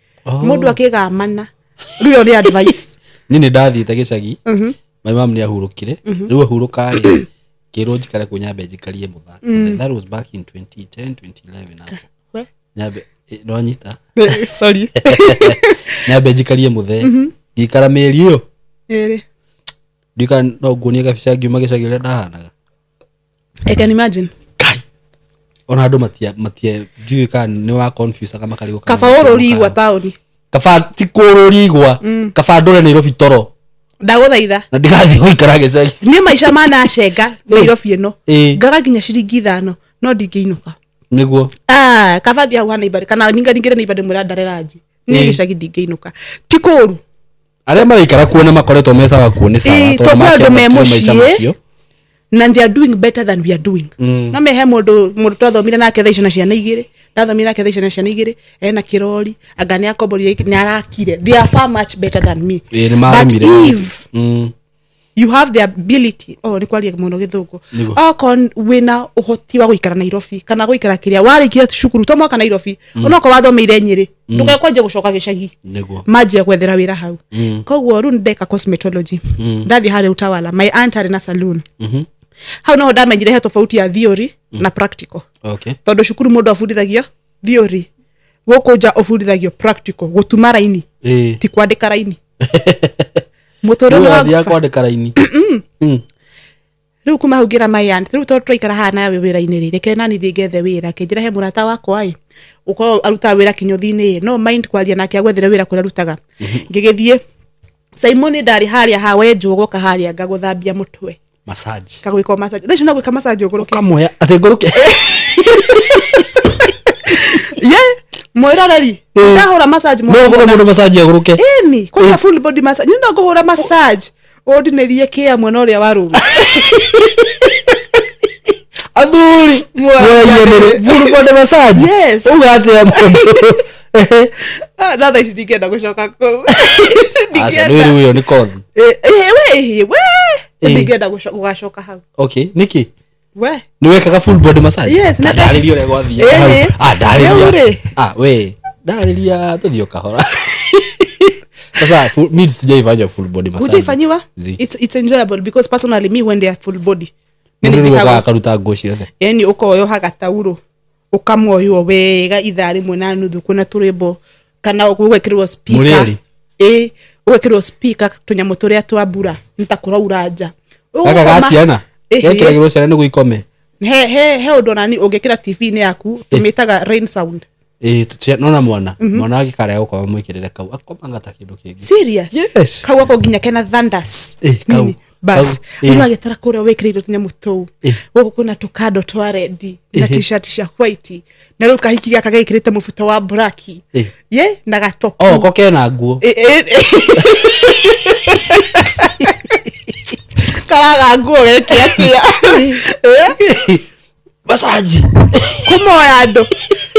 mundu akigamana riyo ni advice nini ndathite gicagi my mom ni ahurukire riu ahuruka ri kiro njikare kunyambe njikarie mutha that was back in 2010 2011 hapo nyambe no nyita sorry nyambe njikarie muthe ngikara meri iyo ndika no ngunie kabisa ngiuma gicagi ule ndahanaga I can imagine kai ona andu matie ndiuka ni wa confuse kama karigo kaba ururigwa tauni kaba tikururigwa kaba ndore Nairobi toro ndaguthaitha na ndigathi guikara gicagi ni maisha mana cenga Nairobi ino ngaga nginya ciringi 5 no ndingeinuka niguo kaba thia wana ibari kana ningire na ibari mura ndareraji ni gicagi ndingeinuka tikuru aria maikara kuona makoretwo mesa wa kuone sawa to makia maisha macio na they are doing better than we are doing na me he mundu twathomire nake thaicana na ciana igire ndathomire nake thaicana na ciana igire ena kirori agane akombori ni arakire they are far much better than me but if you have the ability ni kwalia muno githungu kon wina uhoti wa guikara Nairobi kana guikara kiria warikia cukuru to mwaka Nairobi onoko wathomeire Nyeri ndukakwaje gucoka gicagi maji gwethera wira hau koguo ru ndeka cosmetology ndathi hari utawala my aunt ari na saloon hau no ndamenyire he tofauti ya theory na practical tondu cukuru mundu afundithagio theory gukunja ofundithagio practical gutuma raini ti kwandika raini mutoro wa kwandika raini riu kuma hugira my aunt riu to twaikara hana wira-ini riri kena ni thigethe wira kinjira he murata wakwa uko aruta wira kinyothi-ini no mind kwaria nake agwethere wira kuria rutaga ngigithie SYMO ni ndari haria hawe njuguka haria ngaguthambia mutwe massage kagwiko massage ndicho nagwika massage uguruke kamoya ate nguruke moirarari ndahura massage no nguruke massage uguruke ni kwa full body massage ndo nguhura massage ordinary yake amwe no ria waru aduri moya full body massage yes ugate ya mundu nada ndigenda gushoka ko ndigenda huyo ni kothi we ndigenda gushoka hau okay niki we niweka full body massage yes ndaririo le gwathia ndaririo we ndariria tuthio kahora sasa mimi sijaifanya full body massage ujifanyiwa it's enjoyable because personally me when they are full body nindikaga karuta ngoshi yothe yani ukoyo hagatauro ukamwoyo wega ithari mwana nuthu kuna turebo kana ugwekirwo speaker ugwekirwo speaker tunyamo turia twabura ntakuraura nja kaka gaciana gekiragirwo ciana ni guikome he udonani ugekira TV ni yaku tumitaga rain sound nona mwana agikara gukoma mwikirire kau akoma ngata kindu kingi serious yes kau ako ginya kena thunders kau bas ino getara kore wekiriro tunyamo tou goko kuna tukado twa red na t-shirt cia white na ruka hiki gaka gekirite mufuto wa black na gatoku ko kena nguo karaga nguo gekia masaji kumoya ando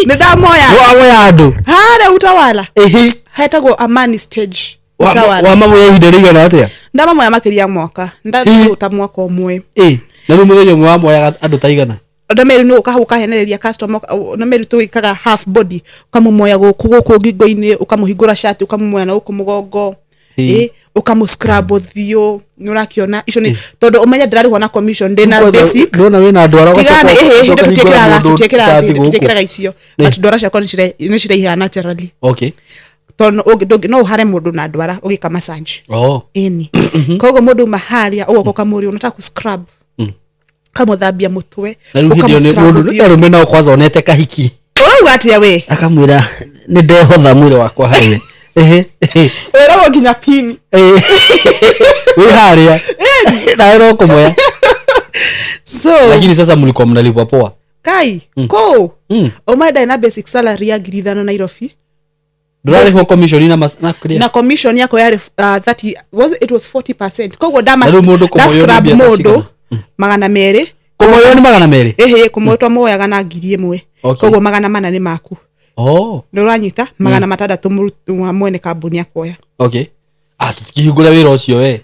ndamoya ando hare utawala hetagwo Amani stage utawala wa mamwe yahindiriga na atia ndama moya makiria mwaka ndathuta mwaka omwe na ni muthenyo mwa moya andu taigana ndameri no ukahuka henereria customer ndameri tu ikaga half body ukamumoya guku ngingo-ini ukamuhingura shirt ukamumoya na guku mugongo ukamuscrub thio nurakiona ico ni tondu umenya ndirarihwo na commission ndina basic ndona wina ndwara ugacoka tutikiraga icio but ndwara cia ni ciraiha naturally okay tondu no uhare mundu na ndwara ugika massage ini kogo mundu maharia ugoka kamuri unataka kuscrub kamuthambia mutwe ukamuscrub thio mena ukwaza onete kahiki ugatia we akamwira ni ndehotha mwiri wakwa hari era ginya pini we haria na ero kumoya so lakini sasa mlikuwa mnalipwa poa kai ko omaida na basic salary ya girithano Nairobi dolari ho commission na commission yako ya 30 it was 40% kogo dama scrub modo magana mere kumoyo ni magana mere kumotwa moyaga na ngiri imwe kogo magana mana ni maku nduranyita magana matandatu murutu mwene kambuni akoya okay tutikihingura wira ucio we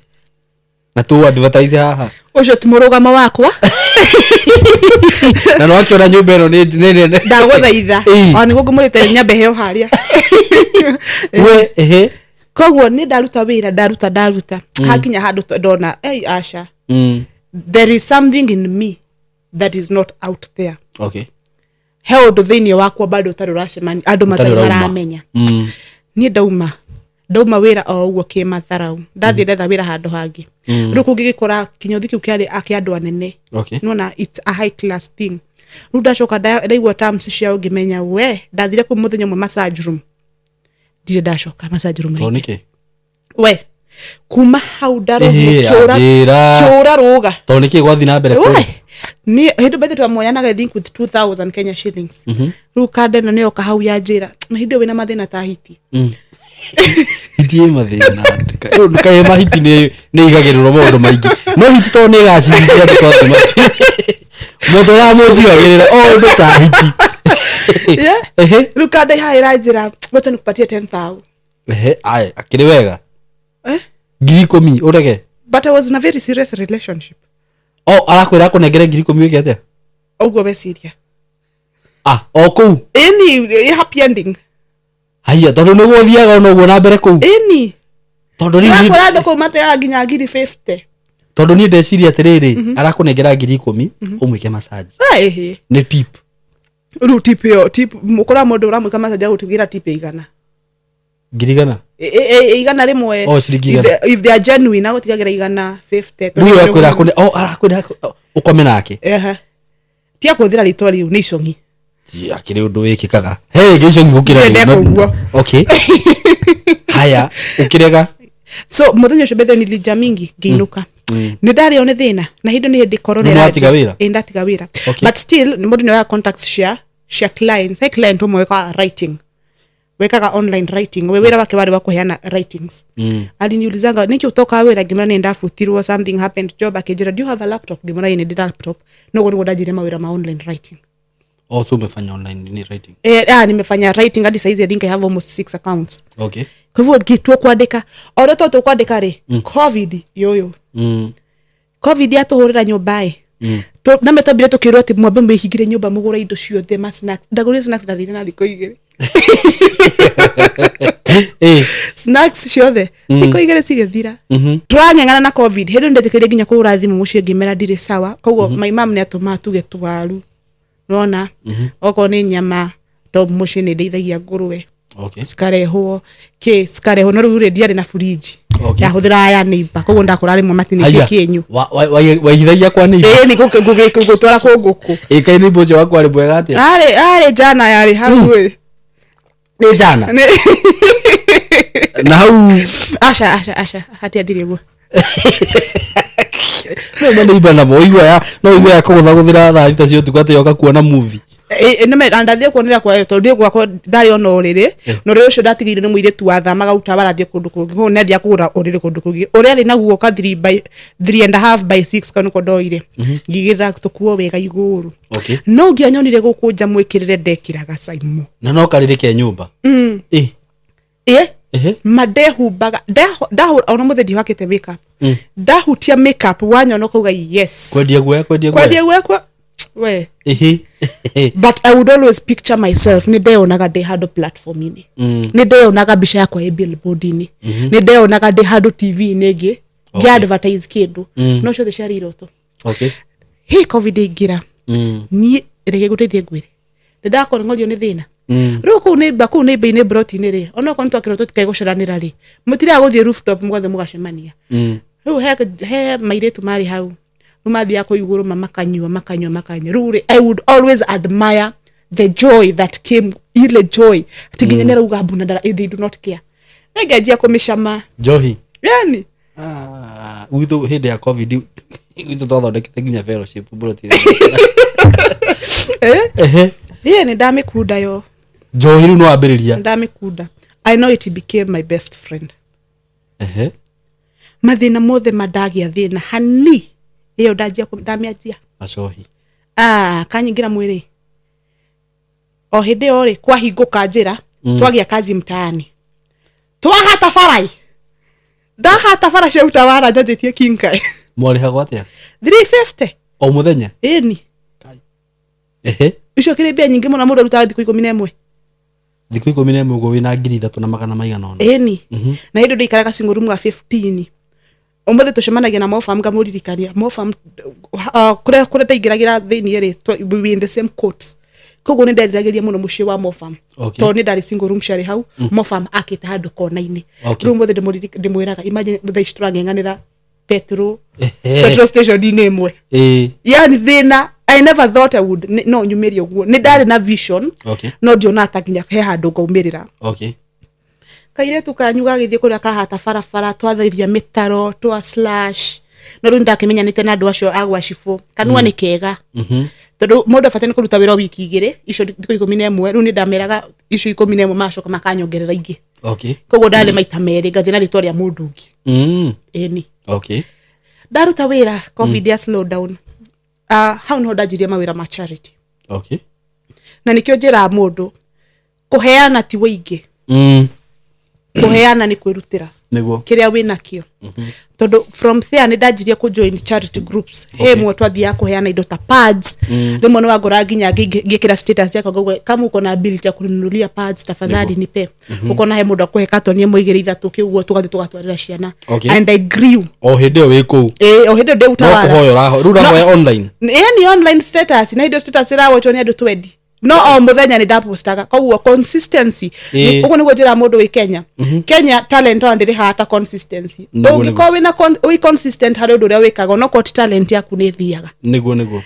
na tu advertise haha ucio ti murugamo wakwa na no akiona nyumba ino ni ndaguthaitha oni gugumurite nyambe heo haria we koguo ni ndaruta wira ndaruta hakinya handu ndona asha there is something in me that is not out there okay heo ndo thini wakwa bado tarurashemani andu mataramenya ni ndauma wira o uguo kimatharau ndathie ndetha wira handu hangi ruku ngigikora kinyothi kiu kiari akiandu anene nona it's a high class thing rudacoka ndaigua terms ciao ngimenya we ndathire ku muthenya mwe massage room ndire ndacoka massage room tonike we kuma hau kiura ruga tonike gwathi na mbere we ni hindu bete twamoyanaga I think with 2000 Kenya shillings rukade no nio kahau ya njira na hindu wina mathina ta hiti hitie mathina kai mahiti ni igagirwo mundu maingi no hiti to ni gaciria tothe matu moto ya mujigagirira o ndo ta hiti rukade haira njira wote nikupatie 10,000 akiri wega ngiri 10 urege but I was in a very serious relationship arakwira kunengere ngiri 10 wigete ugo besiria kou any happy ending haya tondu ni guthiaga no guo na mbere kou any tondu ni akorado ko mate nginya ngiri 50 tondu ni ndeciria atiriri arakunengera ngiri 10 umwike massage ni tip ru tip mukora mundu uramwika massage gutigira tip igana ngiri igana igana rimwe if they are genuine agutigagira igana 50 tondu arakwira ukome nake tia kuthira ritori ni icongi akiri undu wikikaga icongi gukira okay haya ukirega so muthenya ucio bethe nilija mingi ngiinuka ni ndari one thina na hindo ni hindi corona raja ndatiga wira but still ni mundu ni wa contacts share clients hey client umwe ka writing wekaga online writing we wira wake bari wakuheana writings aliniulizanga niki utoka wira ngimana ni ndafutirwo something happened job akijira do you have a laptop ngimana ni laptop no go ndajire mawira ma online writing also umefanya online ni writing nimefanya writing hadi saizi I think I have almost 6 accounts okay kwa hivyo gitwo kuandika ora to kuandika ri covid yoyo covid atuhurira nyumbae to na metabire tukirwo ati mwambe mwihigire nyumba mugura indo ciothe ma snacks ndagure snacks na thina na thiko igire snacks ciothe thiko igire cigithira twang'ang'ana na covid hendo ndetekeria ginya kugura thimu mucio ngimera ndire sawa koguo my mom ni atuma tuge twaru nona oko ni nyama to mucio ni ndeithagia nguruwe okay sikareho no rure ndiare na fridge ya huthira ya neighbor koguo ndakora rimwe matini kienyu waigithagia kwa neighbor ni gugutwara kunguku kai neighbor cio wakwa ari bwega ati ari jana yari hau ni jana na hau asha hati adirego no neighbor na moigwa ya no igwa kuguthira thaa thita cio tukate yoka kuona movie nime andathie kuonera kwa to ndio kwa ndari ono orire no rero ucio ndatigire ni muire tu athamaga utabarathie kundu kungi ho nendia kugura orire kundu kungi uria ri naguo ka 3.5 by 6 kanu kodoire ngigira tukuo wega iguru okay no ngianyonire gukunja mwikirire ndekiraga SYMO na no karirike nyumba madehumbaga dahu ona muthendi wakite makeup dahutia makeup wanya no kuga yes kwendia gwe we but I would always picture myself ni ndeonaga ndi handu platform ini ni ndeonaga bicha yakwa e billboard ini ni ndeonaga ndi handu TV negi gi advertise kindu no cio thishari roto okay he covid ingira ni rege gutethie ngwire ndakora ngolio ni thina riu ku ni baine protein ri ona ko ntwakira tutikae guceranira ri mutira guthie rooftop mugothe mugacemania riu he mairetu mari hau numathi yako iguru makanywa rure I would always admire the joy that came ile joy tiginyenera ugabu na they do not care ngejia komishama johi yani witho hede ya covid witho thothondekete ginya fellowship protein ni ndamikuda yo johi ru no ambiriria ndamikuda I know it became my best friend mathina mothe madagia thina hani iyo ndamiajia acohi kanyingira mwiri o hinde ori kwa hinguka njira twagia kazi mtaani twahata farai ndahata fara cia utawara njajitie kinkai mwari hagwatia 350 o muthenya ni icio kiribia nyingi muno mundu ruta thiku 11 thiku 11 ugo wina 300 na magana maigana ona ni na hindo ndikaraga single room ga 15 omothe tucemanagia na mofam ngamuririkania mofam kure ndaingiragira thini ri we in the same courts koguo ni ndariragiria muno mucie wa mofam to ni ndari single room share hau mofam akita handu kona-ini riu mothe ndimwiraga imagine thaici turang'eng'anira petrol station imwe yani thina I never thought I would no nyumeri uguo ni ndari na vision no ndiona atakinya he handu ngaumirira kaire tukanyuga githie kuria kahata farafara twathiria mitaro twa slash no runda kimenya nite na andu acio agwa cifu kanua ni kega tondu mundu afatani kuruta wira wiki igire icio thiku 11 riu ni ndameraga icio 11 macoka makanyongerera ingi koguo ndale maita meri ngathi na ritwa ria mundu ungi ni ndaruta wira covid ya slow down how no ndajiria mawira ma charity na nikio njira mundu kuheana ti wingi kuheana ni kwirutira niguo kiria wina kio tondu from there ni ndajiria ku join charity groups mwe twathia kuheana indo ta pads rimwe no wagora ginya ngikira status yako gwe kama uko na ability ya kununulia pads tafadhali nipe uko na he mundu akuhe katoni mwigire ithatu kiugo tugathi tugatwarira ciana and I grew hinde wiku o hinde de utawala kuhoyo raho ru raho online ni online status na indo status rawo to ni andu 20 no o muthenya ni ndapostaga koguo consistency uko ni gwetira mundu wi Kenya Kenya talent on ndiri hata consistency ungiko wina we consistent hari undu ria wikaga no kot talent yaku ni thiaga niguo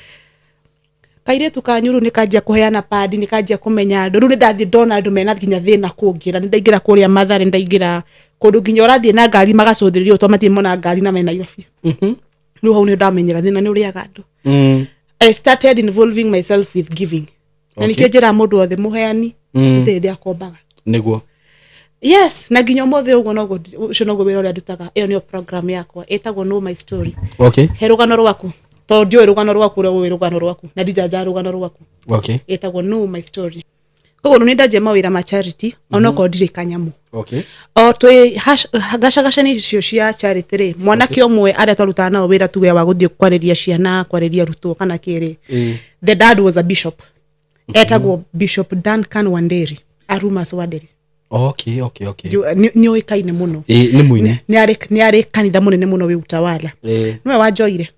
kaire tukanyuru nikajia kuheana pad nikajia kumenya andu ru ni ndathi Donald mena ginya thina kungira ni ndaingira kuria mathare ndaingira kondu nginya urathie na ngari magacũthĩrĩria automatic mona ngari na mena Nairobi riu hau ni ndamenyera thina ni uriaga andu I started involving myself with giving na nikio njira mundu othe muheani ndire ndia kombaga niguo yes na nginya mothe ugo nogo ucio nogo wira uria ndutaga iyo niyo program yakwa etagwo know my story okay he rugano rwaku to ndio rugano rwaku ro rugano rwaku na ndijanja rugano rwaku okay etagwo know my story koguo ni ndaje mawira ma charity onoko ndire kanyamu okay o twi gacagacani icio cia charity ri mwanake omwe aria twarutaga nao wira tuwe wa guthie kwariria ciana kwariria rutwo kana kiri the dad was a bishop etagwo Bishop Duncan Wanderi Arumas Wanderi okay ni oikaine muno ni muine ni ari kanitha munene muno wi utawala niwe wanjoire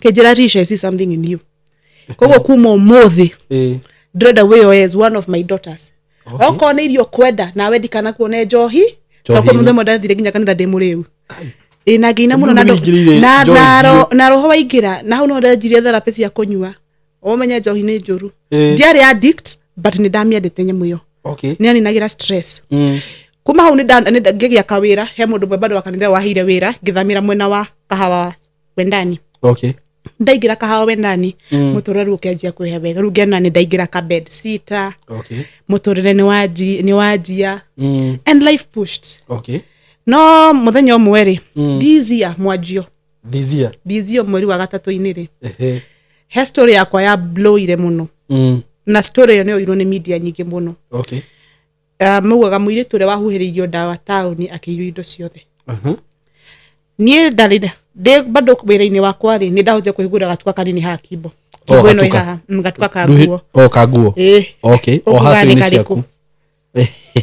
kejira Rish I see something in you koguo kuma umuthi Dread Away is one of my daughters oko ni irio kwenda nawe ndikana kuone njohi toko muthe ndathire nginya kanitha ndimuriu na ngina muno na roho waingira na hau no ndanjirie therapy cia kunyua omenye njohi ni njuru ndiari addict but ni ndamiendete nyamu yo okay ni ani nagira stress kuma hau ni ngigia kawira he mundu bado wakanitha wahire wira ngithamira mwena wa kahawa wendani okay ndaigira kahawa wendani muturere ukianjia kwihe wega rugia na ni ndaigira ka bed sitter okay muturere ni wajia and life pushed okay no muthenya omwe this year mwanjio this year mweri wa gatatu inire he story yakwa ya blow ire muno na story yo ni ni media nyingi muno okay mugaga mwire tore wahuhiririo dawa town akiyu indo ciothe nie dalida de bado kubira-ini wakwa ri ni ndahote kuhigura gatuka kanini ha kibo kibo ino ihaha gatuka kaguo kaguo okay o hasa ciaku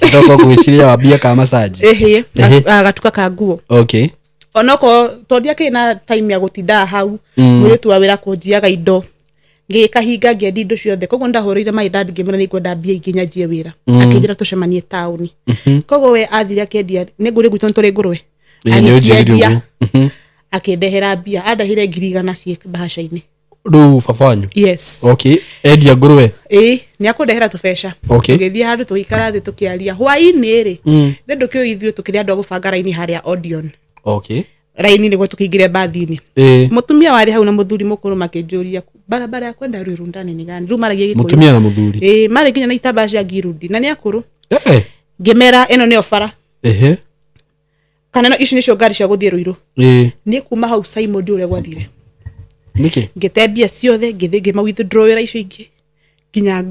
ndoko gwiciria wambia ka massage gatuka kaguo okay onoko tondia kina time ya gutinda hau mwire tu wawira kunjiaga indo ngikahinga ngendi indo ciothe koguo ndahurire my dad ngimena ni kwenda mbia iginya njie wira akinjira tucemanie town koguo we athire akendia ni nguri gwitu nturi ngurwe aniciendia akindehera mbia andahire 100 cie bahasha-ini ru fafanyu yes okay endia ngurwe ni akundehera tubesha tugithie handu tuhikara thi tukiaria hwaini ri ndu kio ithio tukiria andu gubanga raini haria Odeon okay raini ni gwe tukingire bathini mutumia wari hau na muthuri mukuru makinjuria barabara ya kwenda Ruiru ndani ni gani ru maragie Gikuyu mutumia na muthuri mari ginya na itabasha girudi na ni akuru ngimera eno ni ofara kana no ici nicio ngari cia guthie Ruiru ni kuma hau SYMO ndi uria gwathire niki ngitembia ciothe ngithige ma withdrawera icio ingi ginya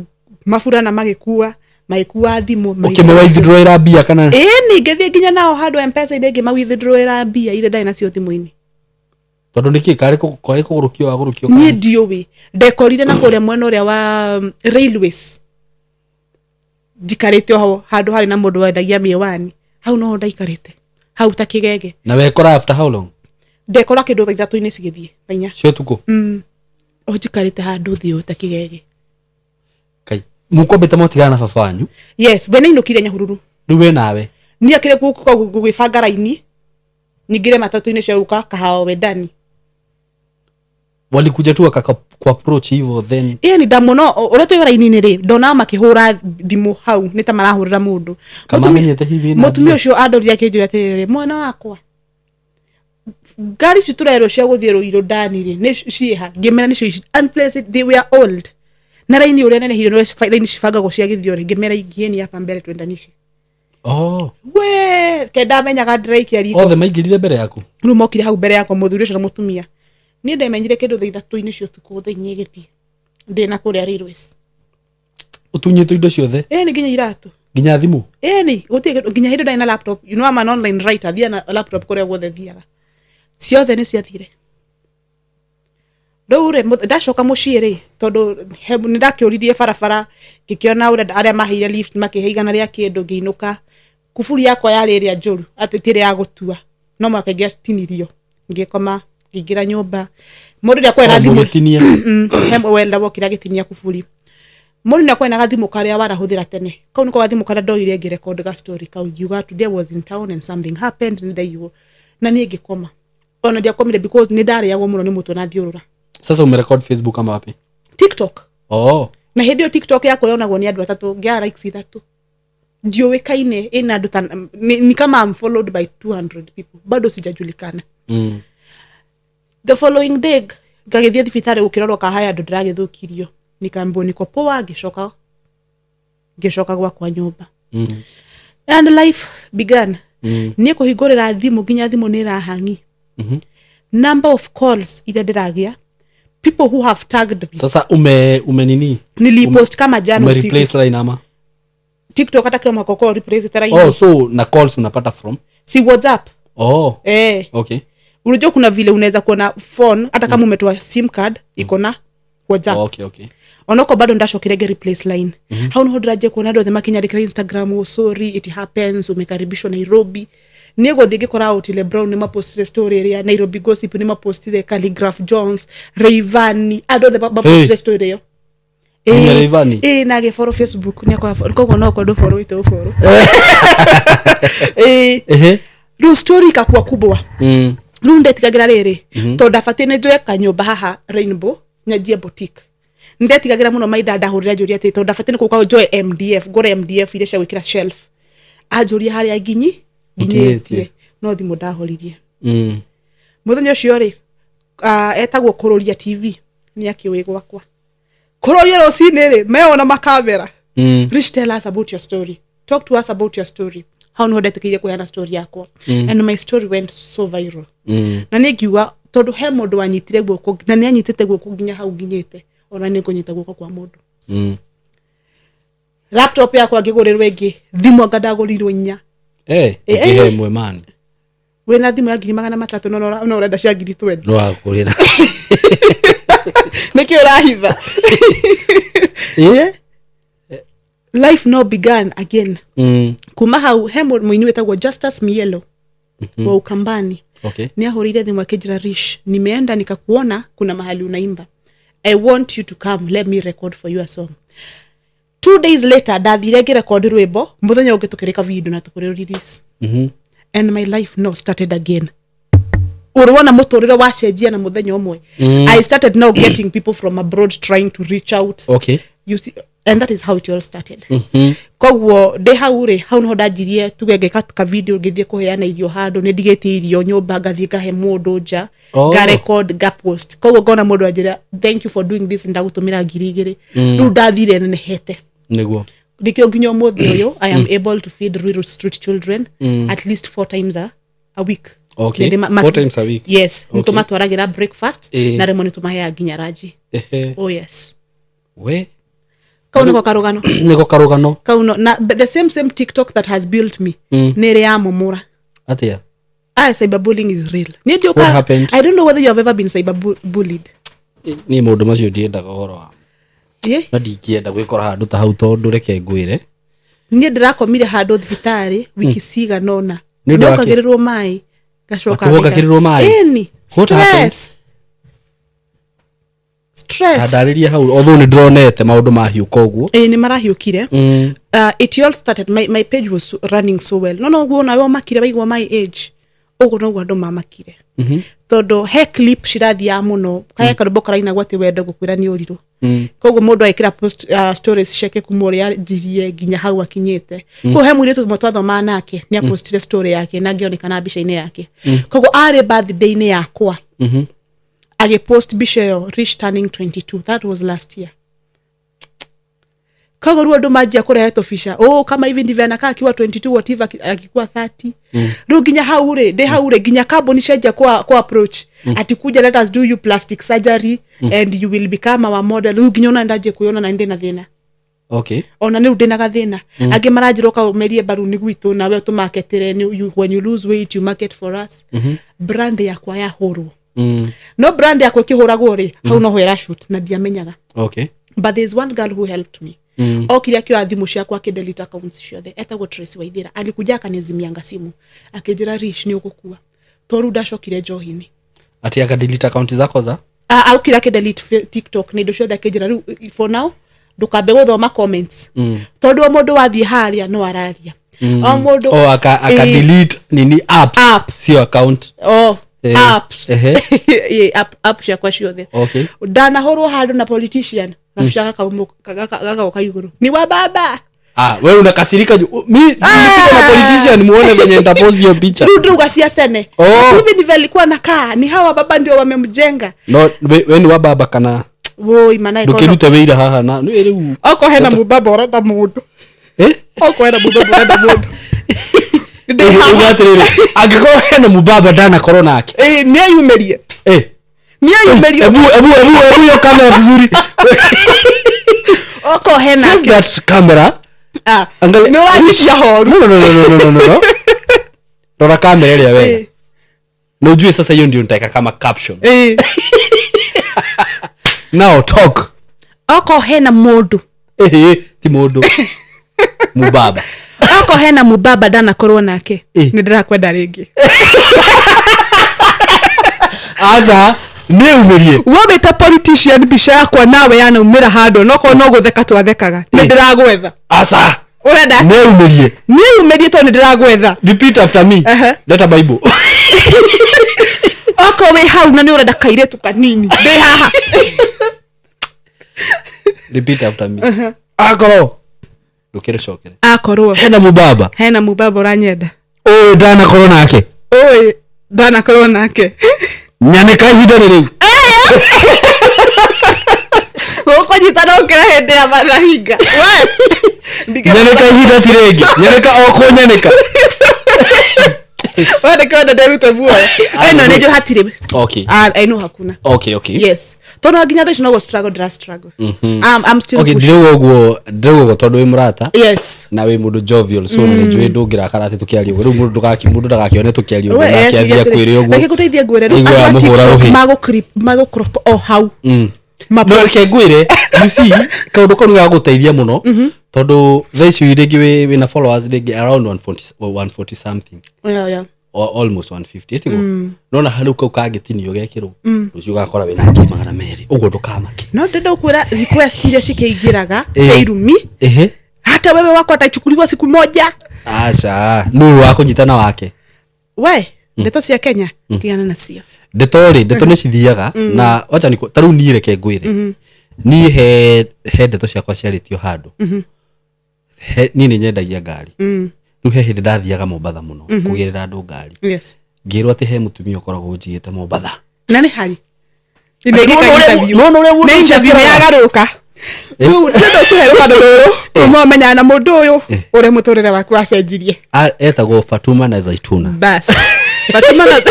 mafurana magikuwa thimu ukimwa withdrawera bia kana ni ngithie ginya nao handu M-Pesa inde ma withdrawera bia ile ndai nacio thimu-ini tondu niki kari kugurukio ni ndiowi ndekorire na kuria mwena uria wa railways dikarete ho handu hari na mundu wendagia miwani hau no ndaikarite hau ta kigege na wekora after how long ndekora kindu thaa 3 cigithie thainya cio tuko ojikarite handu thio ta kigege kai mukombete motigana na babanyu yes bene inukire nyahururu riwe nawe ni akire gugibanga raini ningire matatu-ini cia uka kahawa wendani walikuja tu kwa approach hivyo then ni damuno ore tu raini-ini ri ndona makihura thimu hau ni ta marahurira mundu kama menyete hivi na mutumia ucio andori akinjira atiriri mwana wakwa ngari citurero cia guthie Ruiru ndani ri ni ciha ngimera nicio unplaced they were old na raini ure nene hiro no raini cibanga go cia githio ri ngimera ingieni hapa mbere twendanishi we kenda menyaga Drake ari othe maingirire mbere yaku nu mokire hau mbere yako muthuri ucio na mutumia ni ndemenyire kindu thaa 3 cio tuku theinye githie ndina kuria railways utunyito indo ciothe ni ginya iratu ginya thimu ni gutie ginya hindu ndai na laptop you know I'm an online writer thia na laptop kuria guothe thiaga ciothe ni ciathire ndore ndacoka mucii ri tondu ni ndakiuririe barabara ngikiona aria maheire lift makiheigana ria kindu ngiinuka kuburi yakwa yari ria njuru ati tire ya gutua no makagia tinirio ngikoma ngingira nyumba mundu ria kwena thimu hemwe wenda wokira gitinia kuburi mundu ria kwena gathimu karia warahuthira tene kau niko gathimu karia ndoire ngirecord ga story kau you today was in town and something happened ndaiyo na ni ngikoma ona ndia komire because ni ndari yago muno ni mutu na thiurura sasa umerecord Facebook ama wapi TikTok na hindi yo TikTok yako yonagwo ni andu atatu ngia likes 3 ndiowekaine ina andu ni kama I'm followed by 200 people bado sijajulikana. The following day ngagithia thibitari gukirorwo kahaya andu ndiragithukirio nikambo niko poa ngicoka kwa nyumba. And life began. Ni kuhingurira thimu nginya thimu ni rahangi. Number of calls ida ndiragia, people who have tagged me. Sasa nini nilipost kama jana usiku replace line ama TikTok hata kama call replace tena. Oh, so na calls unapata from si WhatsApp. Okay. Unajua kuna vile unaweza kuona phone hata kama umetoa SIM card iko na WhatsApp. Okay. Onoko bado ndasho kirege replace line. How no draje kuona ndo thema kinya dikira Instagram, sorry it happens, umekaribishwa Nairobi. Nego dhige kora Otile Brown ni mapostile story area, Nairobi Gossip ni mapostile Calligraph Jones, Rayvanny ado the mapostile story yo. Rayvanny nage follow Facebook ni kwa noko do follow ito follow. Ru story kakua kubwa. Runde tikagira rere to dafatene joe kanyumba haha Rainbow nyajie boutique. Ndetigagira muno maida ndahurira juria te to dafatene kuka joe MDF gore MDF ile sha wikira shelf ajuria hari aginyi ginyetie no thimu ndahoririe. Muthenya ucio ri etagwo Kururia TV ni akiwe gwakwa Kururia rocine ri meona makamera. Rish, tell us about your story, talk to us about your story. How no ndetikire kuyana story yakwa. And my story went so viral. Na nigiwa tondu he mundu wanyitire gwoko na ni anyitite gwoko ginya hau ginyete ona ni kunyita gwoko kwa mundu. Laptop yakwa ngigurirwo ingi thimu ngadagurirwo inya. Ngihemwe man wena thimu ya 300 no urenda cia 20 no akurira niki urahitha. Life now began again. Kuma hau he muini wetagwo Justice Mielo wa Ukambani. Ni ahorire thimu akijira Rish, nimeenda nikakuona kuna mahali unaimba, I want you to come, let me record for you a song. 2 days later ndathire ngirecord rwimbo muthenya ungi tukirika video na tukuri release. And my life now started again. Urwana muturire wa cenjia na muthenya umwe. I started now getting people from abroad trying to reach out. You see, and that is how it all started. Kogwo de haure how no ndajirie tugengeka ka video ngithie kuheana irio handu ni ndigete irio nyumba ngathie ngahe mundu nja ga record ga post. Kogwo ngona mundu ajira thank you for doing this ndagutumira 2,000 ru ndathire ne hete niguo dikio ginyo muthi uyu I am able to feed rural street children at least 4 times a week. 4 times a week. Yes, mtu matwaragira breakfast na remo nitumahea ginya raji. Oh yes, we kauno karugano niko karugano kauno na the same TikTok that has built me nere ya momora atia. Cyberbullying is real. I don't know whether you have ever been cyberbullied. Ni mundu macio ndiendaga horo wa na ndikienda gwikora handu ta hau tondu reke ngwire ni ndirakomire handu thibitari wiki siga nona nokagirirwo mai gacoka gacoka mai stress adariria hau although ni dronete maundu mahiuka uguo ni marahiukire. It all started my page was running so well no guo nawe makire baigwa my age ugo no gwandu mamakire todo he clip shirathia muno kaya karoboka raina gwate wende gukwira ni uriru. Koguo mundu aikira post stories sheke kumuri ya jirie ginya hau akinyete ko he mwire tu mutwathoma nake ni postire story yake na ngionekana bica-ine yake. Koguo ari birthday ni yakwa age post bica yo Rish turning 22. That was last year. Koguo ruo majia kurehetwo fisha kama hivi ndivyo anakaa akiwa 22 whatever akikuwa 30. Ru ginya haure de haure ginya carbon shaja kwa approach atikuja let us do you plastic surgery and you will become our model. Ru ginya ndaje kuyona na ndena thina ona ni udena gathina age marajiroka merie baru ni gwitu na we to marketire when you lose weight you market for us. Brand yakwa ya horo no brand yakwa kihuragwo ri hau no hwera shoot na ndiamenyaga. But there's one girl who helped me. Okiria kio athimu ciakwa akidelete accounts ciothe etagwo Tracy Waithira alikuja akanizimianga simu akijira Rish ni ukukua toru ndacokire njohini ati akadelete account zako za aukira akidelete TikTok ni ndo ciothe akijira for now ndukambe guthoma comments tondu mundu wathie haria no araria mundu akadelete nini apps sio account apps app ciakwa ciothe ndana horwo handu na politician nafishaka kaumuka gaga kaiguru ni wa baba wewe unakasirika mimi sipige na politician muone venye nitapost hiyo picha ndio gasia tene hivi ndivyo alikuwa nakaa ni hawa baba ndio wamemjenga no wewe ni wa baba kana woi maana iko ndukiruta weira haha na ni riu oko hena mubaba orada mundu oko hena mubaba orada mundu ugatirire angikoro hena mubaba ndana corona yake ni ayumerie ni ayumerie ebu yo kamera vizuri oko hena yake that camera angalia no wachi ya horu no Dora kamera ile wewe nojue sasa hiyo ndio nitaka kama caption now talk oko hena mundu ti mundu mubaba oko hena mubaba ndana corona yake ni ndirakwenda ringi aza ni umerie wobe ta politician bisha yakwa nawe yana umira hado noko no gutheka twathekaga ni ndiragwetha asa urenda ni umerie to ni ndiragwetha repeat after me leta bible oko we hau na ni urenda kaire tu kanini be haha repeat after me akoro ukire shokere akoro hena mubaba uranyenda ndana corona yake ndana corona yake nyaneka hida riri uko jitana ukira hende ya manahiga nyaneka hida tirege nyaneka oko nyaneka wale kwa ndaruta bua eno nejo hatire okay I know hakuna okay yes tono ginya this no struggle I'm still okay driwo tondu we murata yes na we mundu jovial so na njwe ndungira karate tukiario ru mundu ndagakione tukiario na kiathia kwire ogu like guteithia ngwire mago crop how no kengwire you see kaundu konu ga guteithia muno tondu thaici iringi we na followers ringi around 140 something yeah almost 150 etigo nona halu kau kagitinio gekiro rucio gakora we na ngimagana meri ugo ndukamaki no ndendo kwira request iria cikeingiraga shairumi hata wewe wako atachukuliwa siku moja acha nuru wako nyitana wake we ndeto cia Kenya tiana nacio ndeto ni cithiaga na acha niko taru nireke ngwire ni he ndeto ciakwa ciaritio handu ni nyendagia ngari riu he hindi ndathiaga Mombatha muno kugirira andu ngari yes ngirwo ati he mutumia ukoragwo njigite Mombatha na ni hari no interview yagaruka riu ndeto tuheruka ndoro umomenya na mundu uyu uri muturire waku acenjirie etagwo Fatuma na Zaituna bas Fatuma na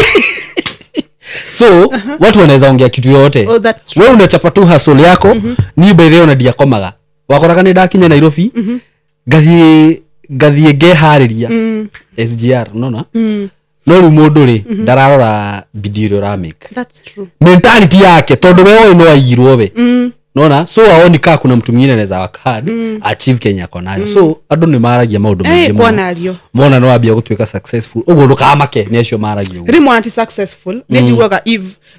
so watu wanaweza ongea kitu yote wewe unachapa tu hustle yako ni bere na ndiakomaga wakoraga ni ndakinya Nairobi gathie ngehariria SGR unaona no ru mundu ri ndararora video ra make that's true mentality yake tondu wewe no ayirwo we unaona so aoni ka kuna mtu mwingine anaweza wakad achieve Kenya konayo so andu ni maragia maundu mengi mona no abia gutwika successful ugo ndukamake ni acio maragia ri mwana ti successful ni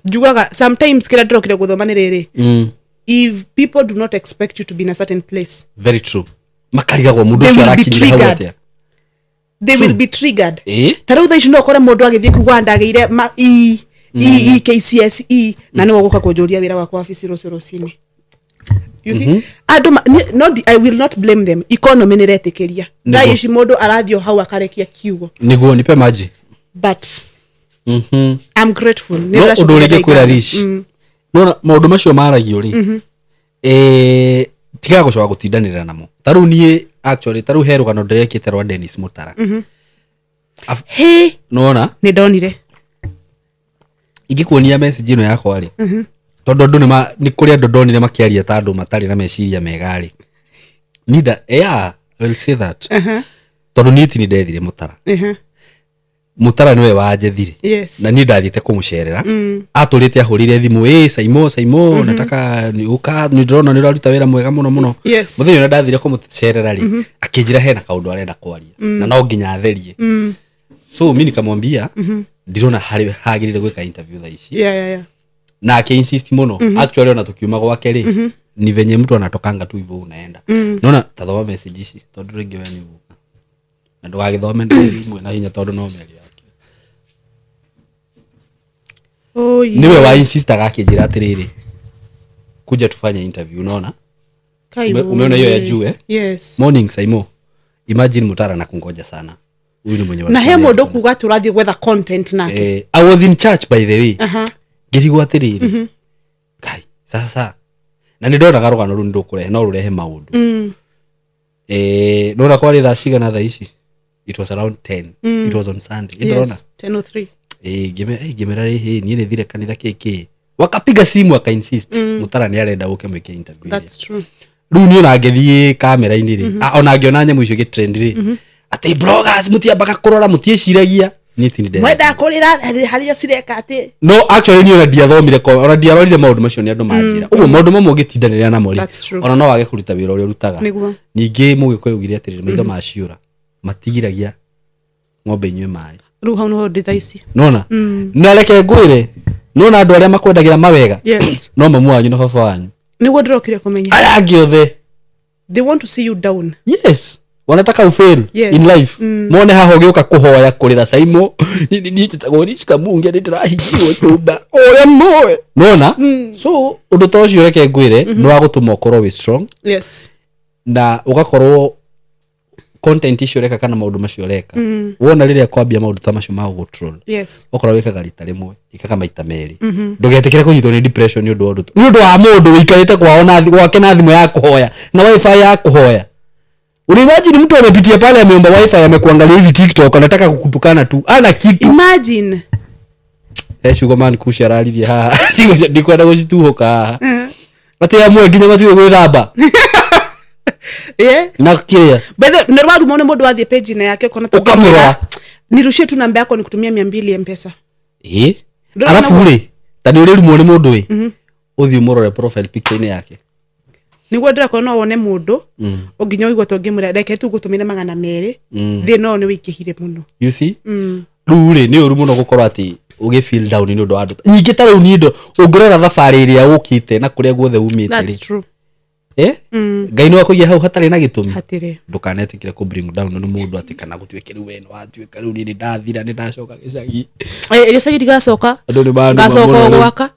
jugaga sometimes kila ndiro kile guthoma ni riri if people do not expect you to be in a certain place very true makarigagwo mundu cio arakinyira hau atia they will be triggered tarau thaici no kore mundu agithie kugwa ndageire KCSE na no guka kujuria wira wakwa office rocini you see I will not blame them economy ni retikeria thaici mundu arathio hau akarekia kiugo niguo nipe maji but I'm grateful no udurige kwira Rish no maundu macio maragio ri tiga gucoka gutindanira namo taru nie actually taru he Rugano ndirekite rwa Dennis Mutara nona ni donire ingikuonia message ino yakwa ri tondu andu ni kuri andu ndonire makiaria ta andu matari na meciria megari nida I will say that tondu ni tini ndethire Mutara Mutara niwe wanjethire na ni ndathiete kumucerera aturite ahurire thimu SYMO nataka uka ni ndrona ni raruta wira mwega muno muthenya na ndathire kumucerera ri akinjira hena kaundu arenda kwaria na no nginya atherie so mimi nikamwambia ndirona hagirire gwika interview tha ici na ake insist muno actually ona tukiuma gwake ri ni venye mtu anatokanga tu hivyo unaenda naona tathoma message ici tondu ringi we ni uka na ndwagithome ndimwe na hinya tondu no meri niwe wa insista gakinjira atiriri kuja tufanye interview unaona umeona hiyo ya juu yes morning SYMO imagine mutara na kungoja sana huyu ni mwenye na he mundu kuga turathie gwetha content nake I was in church by the way ngirigwo atiriri kai sasa na ni ndona Rugano ru ndukure no rurehe maundu ndona kwari thaa cigana thaa ici it was around 10 it was on Sunday ndona 10:03 gemera ni thire kanitha keke wakapiga simu aka insist mutara ni arenda uke mwike interview that's true ru ni ona ngethie kamera ini ri ona ngiona nyamũ icio gitrend ri ati bloggers mutiambaga kurora mutieciragia ni tindi mwenda kurira haria cireka ati no actually ni ona diathomire ko ona diarorire maundu macio ni andu manjira uguo maundu mamwe ngitindanira na mori ona no wage kuruta wira uria rutaga ningi mugikoyugire ati maitho maciura matigiragia ng'ombe inywe mai ru hau no ndithaici nona nareke ngwire nona andu aria makwendagira mawega no mamu wanyu na baba wanyu niguo ndirokire kumenya aya giothe they want to see you down yes wanataka ufail in life mone haho gioka kuhoya kurira SYMO ni titago Rish Kamunge ndirahikiwe nyumba ore moe nona so undu tocio reke ngwire no agutuma ukorwo we strong yes na ugakorwo content icio reka kana maundu macio reka wona riria kwambia maundu ta macio ma gutroll yes ukorwo wikaga rita rimwe ikaga maita meri ndugetekere kunyitwo ni depression ni undu wa mundu wikarite kwao na gwake na thimu ya kuhoya na wifi ya kuhoya. Unimagine mtu amepitia pale ameomba wifi amekuangalia hivi TikTok anataka kukutukana tu ana kitu imagine shugo man kusharalirie ha ndikwenda gucituhoka ati amwe nginya matu gwithamba na kiria bethe nirwaru mone mundu athie page na yake kona ukamura nirushie tu namba yako nikutumia 200 M-Pesa alafu ule tani ule muone mundu we uthio murore profile picture ine yake niguo ndira no wone mundu unginya uigwa to ngimura ndeke tu gutumire 200 thi no ni wikihire muno you see rure ni uru muno gukorwo ati uge feel down ni undu wa andu nyingi ta riu ni ndo ungirora thabari iria ukite na kuria guothe umite that's true ngai no akuiye hau hatari na gitumi hatire ndukanetikire ku bring down no mundu ati kana gutwike riu weno watuika riu ni ndathira ni ndacoka gicagi gicagi digacoka andu ni bandu gacoka gwaka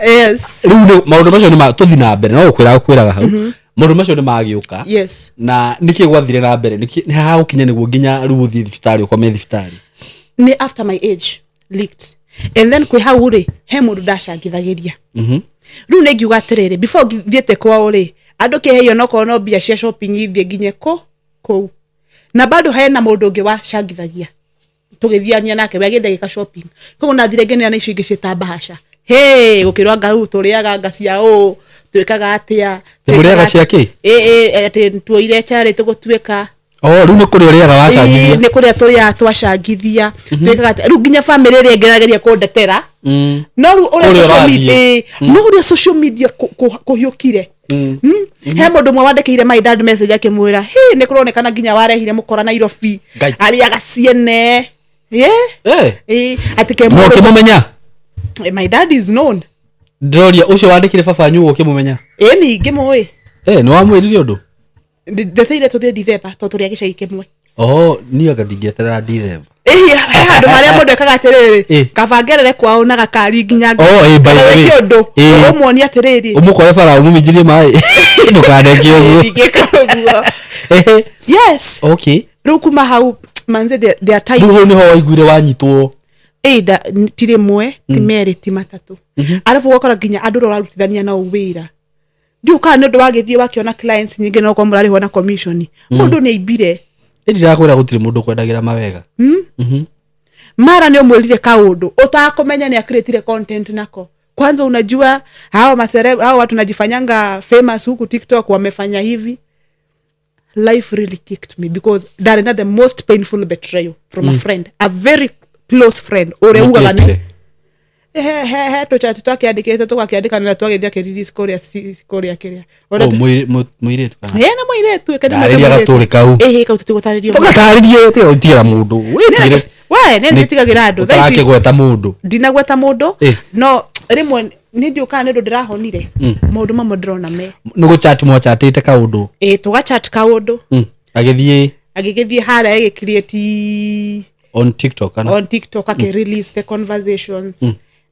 yes riu maundu macio ni ma tuthi na mbere no ukwiraga hau maundu macio ni magiuka yes na niki gwathire na mbere niki ha ukinya niguo nginya riu uthi thibitari ukome thibitari ni after my age leaked and then kwi hau ri he mundu ndacangithagiria riu ne ngiuga atiriri before thiete kwao ri andu kiheyo no kono bia cia shopping ithie nginye ko na bado haena mundu ungi wa cangithagia tugithiania nake we agithe gika shopping koguo na thire ngene na icio ingi citamba hasha hey gukirwa ngau turiaga ngacia u twikaga atia turiaga ciake ati tuoire chari tugutwika riu ni kuri uriaga wacangithia ni kuri turia twacangithia twikaga riu nginya family ri ngerageria kundetera no riu uri social media kuhiukire he mundu mwe wandikire my dad message akimwira hi ni kuronekana nginya warehire mukora Nairobi ariaga ciene ati kemo kimumenya my dad is known Doria ucio wandikire baba nyu ukimumenya ni ngimwe ni wamwiririe undu ndetheire tuthie December to turia gicagi kimwe ni agadingetera December andu maria mundu ekaga atiriri kabangerere kwao na gakari nginya kiondu umuoni atiriri umukoe bara umuminjirie mai ndukandeke uguo yes okay riu kuma hau manze they are tight riu ni ho waiguire wanyitwo tire mwe timeri timatatu arafu gukora nginya andu rorarutithania na uwira ndiuka ni ndu wagithie wakiona clients nyingi no komurari ho na commission mundu ni ibire ndirakwira gutire mundu kwendagira mawega mara ni umwirire kaundu utakomenya ni akretire content nako kwanza unajua hao watu najifanyanga famous huku TikTok wamefanya hivi life really kicked me because that is the most painful betrayal from a friend a very close friend ureuga gani to chat twakiandikite tukakiandikana twagethia kiriri score kiria muiretu kana na muiretu kana ya story kau kau tutugutaririo tukataririo te utira mundu witire we ne nditigagira andu thaici gweta mundu ndinagweta mundu no rimwe ni ndiuka ni ndu ndirahonire mundu mamwe ndirona me nugo chat mo chatite kaundu tuga chat kaundu agigithie hara create on TikTok ake release the conversations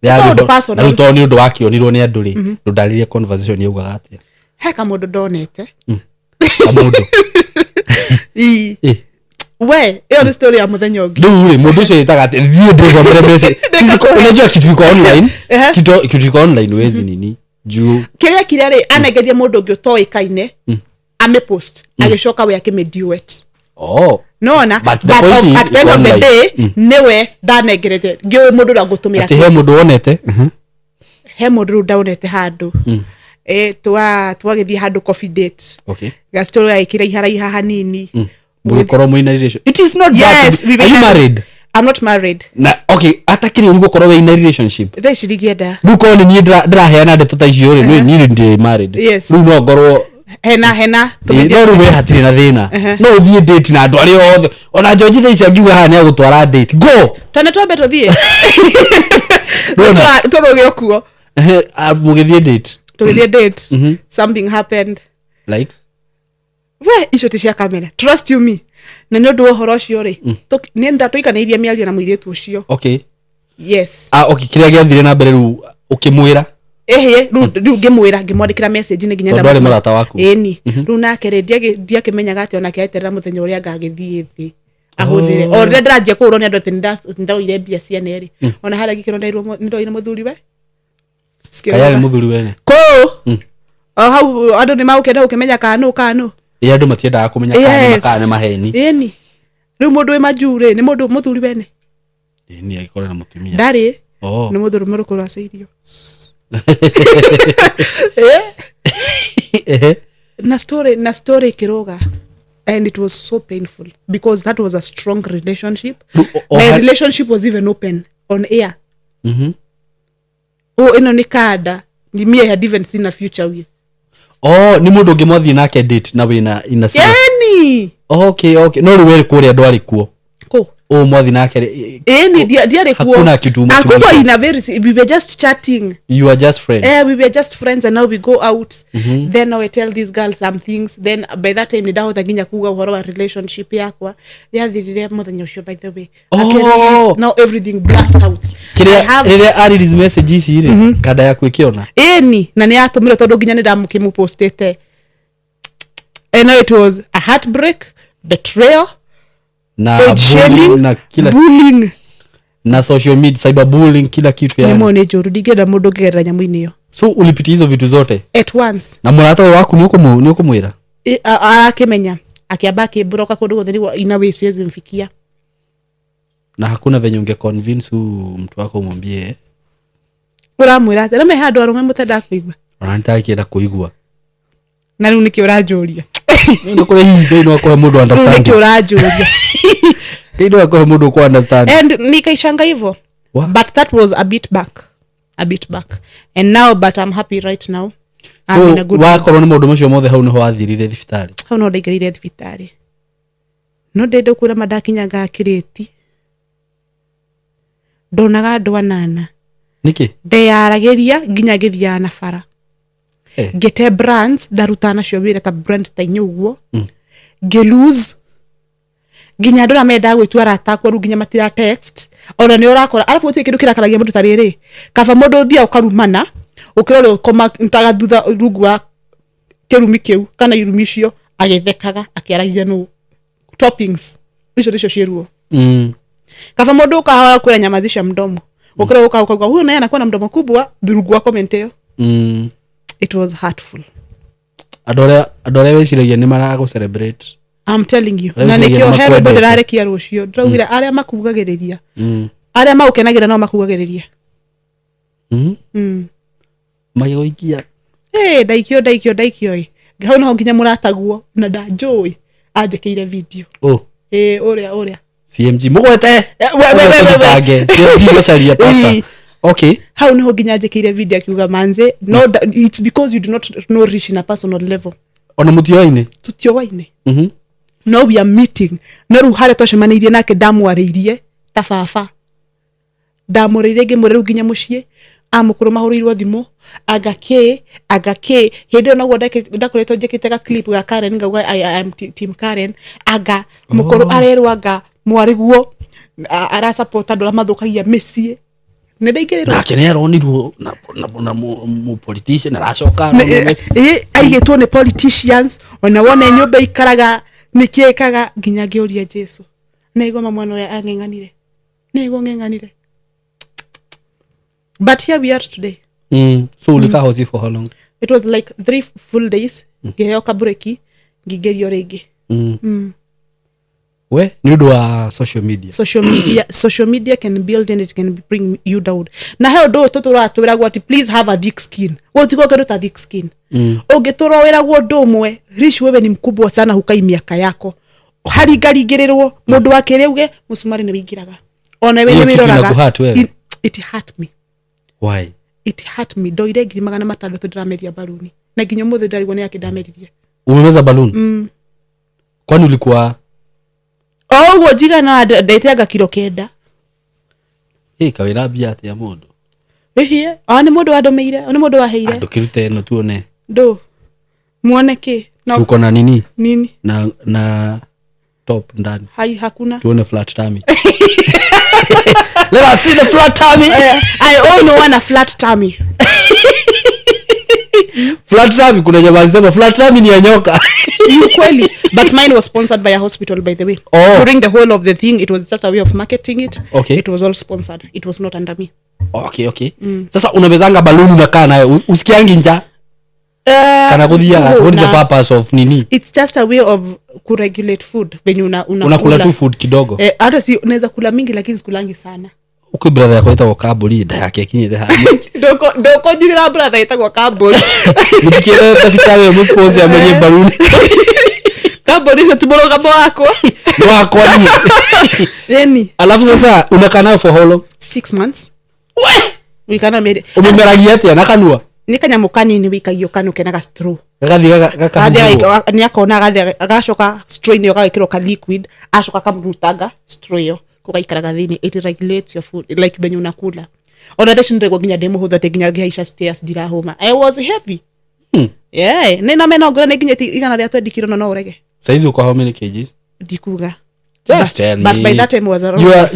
na to ni undu wakionirwo ni andu ri ndaririe conversation yugaga atia heka mundu ndonete Kamunge we hiyo ni story ya muthenya ungi ndio mundu ucio yitaga ati thie ndego mbere mbere unajua kitu iko online kitu iko online wezi nini juu kiria ri anegeria mundu ungi utoikaine ame post agicoka we akimeduet no na but at the end of the day newe danegerete ngio mundu ra gutumira ati he mundu wonete he mundu ndaonete handu twagithie handu coffee date ga story ya ikira ihara hanini Mugikoro muina relation. It is not bad. Are you married? I'm not married. Na okay, atakiri ugikoro we in a relationship. They should get that. Duko ni ndiraheana ndeto ta icio ri ni ndi married. Yes. No ngorwo hena tumithia no we hatiri na thina. No uthie date na andu ari othe. Ona George tha icio ngiuga hana gutwara date. Go. Tone twa beto thie. Turoge kuo. Mugithie date. Tugithie date. Something happened. Like we icio ti cia kamera trust you me na ndio ndo horo cio ri ni ndatuikaneirie miario na muiretu ucio yes okay kiria giathire na mbere ru ukimwira ru ngimwira ngimwandikira message ni nginya ndari marata waku ni ru nake ri ndiakimenyaga ati ona kieterera muthenya uria ngagithie thi ahuthire o ri ndirajia ku uroni andu ati ndaoire mbia cia neri ona hala gikiro ndoire muthuri we kaya ni muthuri wene ko hau andu ni maukenda ukimenya kanu andu matiendaga kumenya kana makane maheni ni riu mundu we majure ni mundu muthuri wene ni agikora na mutumia ndari ni muthuri muruku rwaceirio na story kiroga and it was so painful because that was a strong relationship. My relationship was even open on air. Ino ni kada ni me I had even seen a future with. Ni mundu ngimwathi nake date na wina ina sina. Yani. Okay. No ruwe kuria ndwari kuo. Ko. Mwathi nake. Ni diare kuo. Hakuna kitu mucho. Akubwa in a very we were just chatting. You are just friends. We were just friends and now we go out. Then now I tell this girl some things. Then by that time nidaho taginya kuga uhoro wa relationship yakwa. Yathirire muthenya ucio by the way. Now everything blast out. Kiria ari these messages ire kada ya kwikiona. Ni na ni atumire tondu ginya ni ndamukimu postete. And it was a heartbreak, betrayal, na bullying na kila bullying na social media cyberbullying kila kitu yani. Nimone joru digeda mundu gerera nyamu-ini hiyo. So ulipitia hizo vitu zote at once. Na murata waku ni ukumwira? Akimenya akiabaki broka kundu guthiri ina way siwezi mfikia. Na hakuna venye unge convince mtu wako umwambie uramwira ati rame handu arume mutenda kuigwa. Anataka kienda kuigwa. Na riu niki urajuria. Ndio kule hii ndio kwa mundu understand. Niki urajuria. Ndio kwa mundu ku understand. And nikaishanga hivyo. But that was a bit back. And now but I'm happy right now. So wakorwo ni mundu mucio mothe hau niho wathirire thibitari. Hau no ndaigirire thibitari. No ndende kura madakinyaga akireti. Ndonaga andu anana. Niki? Ndeyaragiria nginya githia na bara. Gete brands darutana cio wira ta brand ta inyuguo. Gelose. Nginya ndora menda gwitua rata kwa ru nginya matira text. Ona ni urakora alafu uti kindu kirakaragia mundu tariri. Kaba mundu thia ukarumana. Ukirore koma ntaga thutha rugwa kirumi kiu kana irumi cio agethekaga akiaragia no toppings. Icio ndicio ciruo. Kaba mundu ukahora kwira nyamazisha mdomo. Ukirore ukauka huyu naye anakuwa na mdomo kubwa dhurugwa commenteo. It was hurtful. Adore weciragia ni marago celebrate. I'm telling you. Na nikio hero boderare kia rucio. Ndaugira aria makugagiriria. Aria maukenagira no makugagiriria. Mayoikia. Daikio. Gao no nginya murataguo na ndajoi anjekeire video. Uria. CMG mugwete. CMG gocaria pasta. Okay. How no nginya anjekeire video akiuga manze no it's because you do not know Rish in a personal level. Ona mutioine. Tutioine. No we are meeting. No ruhare twacemanirie nake ndamwariirie ta baba. Ndamuririe ngimureru nginya mucie amukuru mahurirwo thimo agake hindi ona gwo ndakoretwo njekite ga clip ga Karen ngauga I am team Karen aga mukuru arerwa aga mwariguo ara support andu mathukagia mecie ndaigiriro nake nä aronirwo na må politician aracoka aigetwo nä politicians ona wona nyumba ikaraga nä kä ekaga nginya ngä å ria Jesu naigua mamwana å yå ang'eng'anire but here we are today. So ulika hosi for how long? It was like 3 full days ngiheo kabureki ngigerio ringi. We ni undu wa social media can build and it can bring you down. Na he undu tutura twiragwo ati please have a thick skin. Gutiko keruta thick skin. Ungiturwo wiragwo undu umwe Rish wewe ni mkubwa sana hukai miaka yako. Harigaringirwo mundu akiriuge musumari ni wingiraga. Ona wewe ni wiroraga. It hurt me. Why? It hurt me. Ndoire 600 ndirameria baluni. Na nginya muthe ndarigwo ni akindameririe. Umemeza baluni? Kwani ulikuwa uguo jiga na ndaiteanga kilo 9. Kawira bia ati ya mundu. Ni mundu wadomeire, ni mundu waheire. Ndukirute no tuone. Muone ki? Suko na nini? Nini? Na top ndani. Hakuna. Tuone flat tummy. Let us see the flat tummy. I only want a flat tummy. Flat tummy kuna jamaa sema flat tummy ni ya nyoka. Kweli, but mine was sponsored by a hospital by the way. During the whole of the thing it was just a way of marketing it. It was all sponsored. It was not under me. Okay. Sasa unabezanga balloon unakaa nayo usikiangi nja? Kana kudia what is the purpose of nini? It's just a way of to regulate food when unakula tu food kidogo. Hata si unaweza kula mingi lakini sikulangi sana. Uko brother yako itakuwa kabuli nda yake kinyete hadi. Doko jira brother itakuwa kabuli. Nikikira Thibitari ya sponsor amenye balloon. Kabuli ni tumoro kama wako ni. Yani. Alafu sasa unakaa nayo for how long? 6 months. We kana made. Umemeragia ati anakanua. Nikanyamukani ni wikagio kanu kenaga straw. Gathi ni akona gathi agacoka straw ni ogagikiro ka liquid acoka kamrutaga straw yo kugaikaraga thini. It regulates your food like when unakula. Ona thesho ndego ginya demo hutha te ginya gihaisha stairs dirahoma. I was heavy. Nina mena ngora ne ginya igana ria 20 kilo no urege. Saizi uko how many kgs? Dikuga. Just tell me. But by that time was around.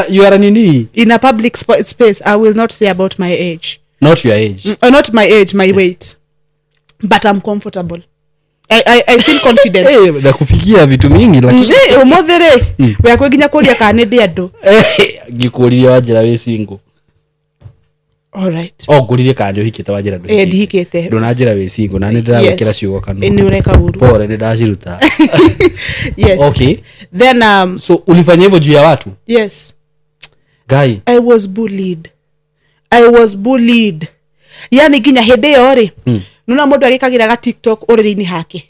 You are nini? In a public space I will not say about my age. Not your age. Not my age, my weight. But I'm comfortable. I feel confident. Na kufikia vitu mingi lakini umothere we akweginya kuria kana ndi andu. Ngikuria wajira we single. All right. Ngurire kana uhikite wajira ndu. Ndihikite. Ndonajira we single na ndirarekera ciugo kana. Ni ureka uru. Pore ndaciruta. Yes. Okay. Then so ulifanya hivyo juu ya watu? Yes. Guy. I was bullied. Yani ginya hede yore. Nuna mundu agikagira ga TikTok oriri-ini hake.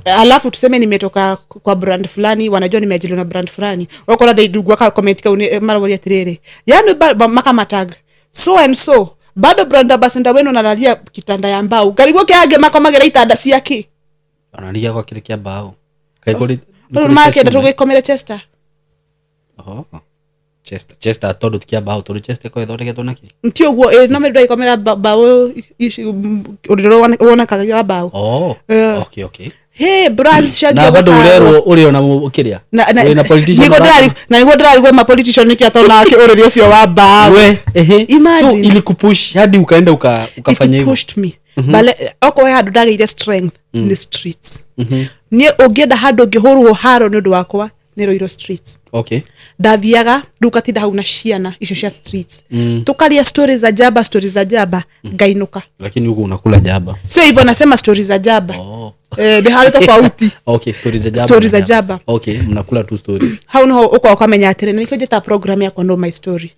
Alafu tuseme nimetoka kwa brand fulani, wanajua nimeajiriwa na brand fulani. Wakora they do kwa comment ka mara atirere. Yani makamatag. So and so bado brand ambassador wenu nalalia kitanda ya mbao. Galiguo kiage makomagera itanda ciake. Analia kwa kile kia mbao. Kaikoli. Market tugikomere Chester. Chester todo tikia bao todo Chester ko ethondeke to naki ntio guo no me ndai komera bao uriro wona kaga bao. Okay. Hey brands shagya na bado urero uri ona mukiria na politician nigo ndari go ma politician nikia na ke uriro ucio wa bao we imagine so ilikupush hadi ukaenda ukafanya hivyo. It pushed me bale oko we hadu dageire strength in the streets ni ogeda hadu ngihurwo haro ni ndu wakwa ni Roiro streets. Okay. Dathiaga ndukatinda hau na ciana icio cia streets. Tukaria stories za jaba ngainuka. Lakini huko unakula jaba. Sio hivyo nasema stories za jaba. Ni hali tofauti. Okay, stories za jaba. Okay, mnakula tu story. How no uko akamenya atire niko jeta program ya Know My Story.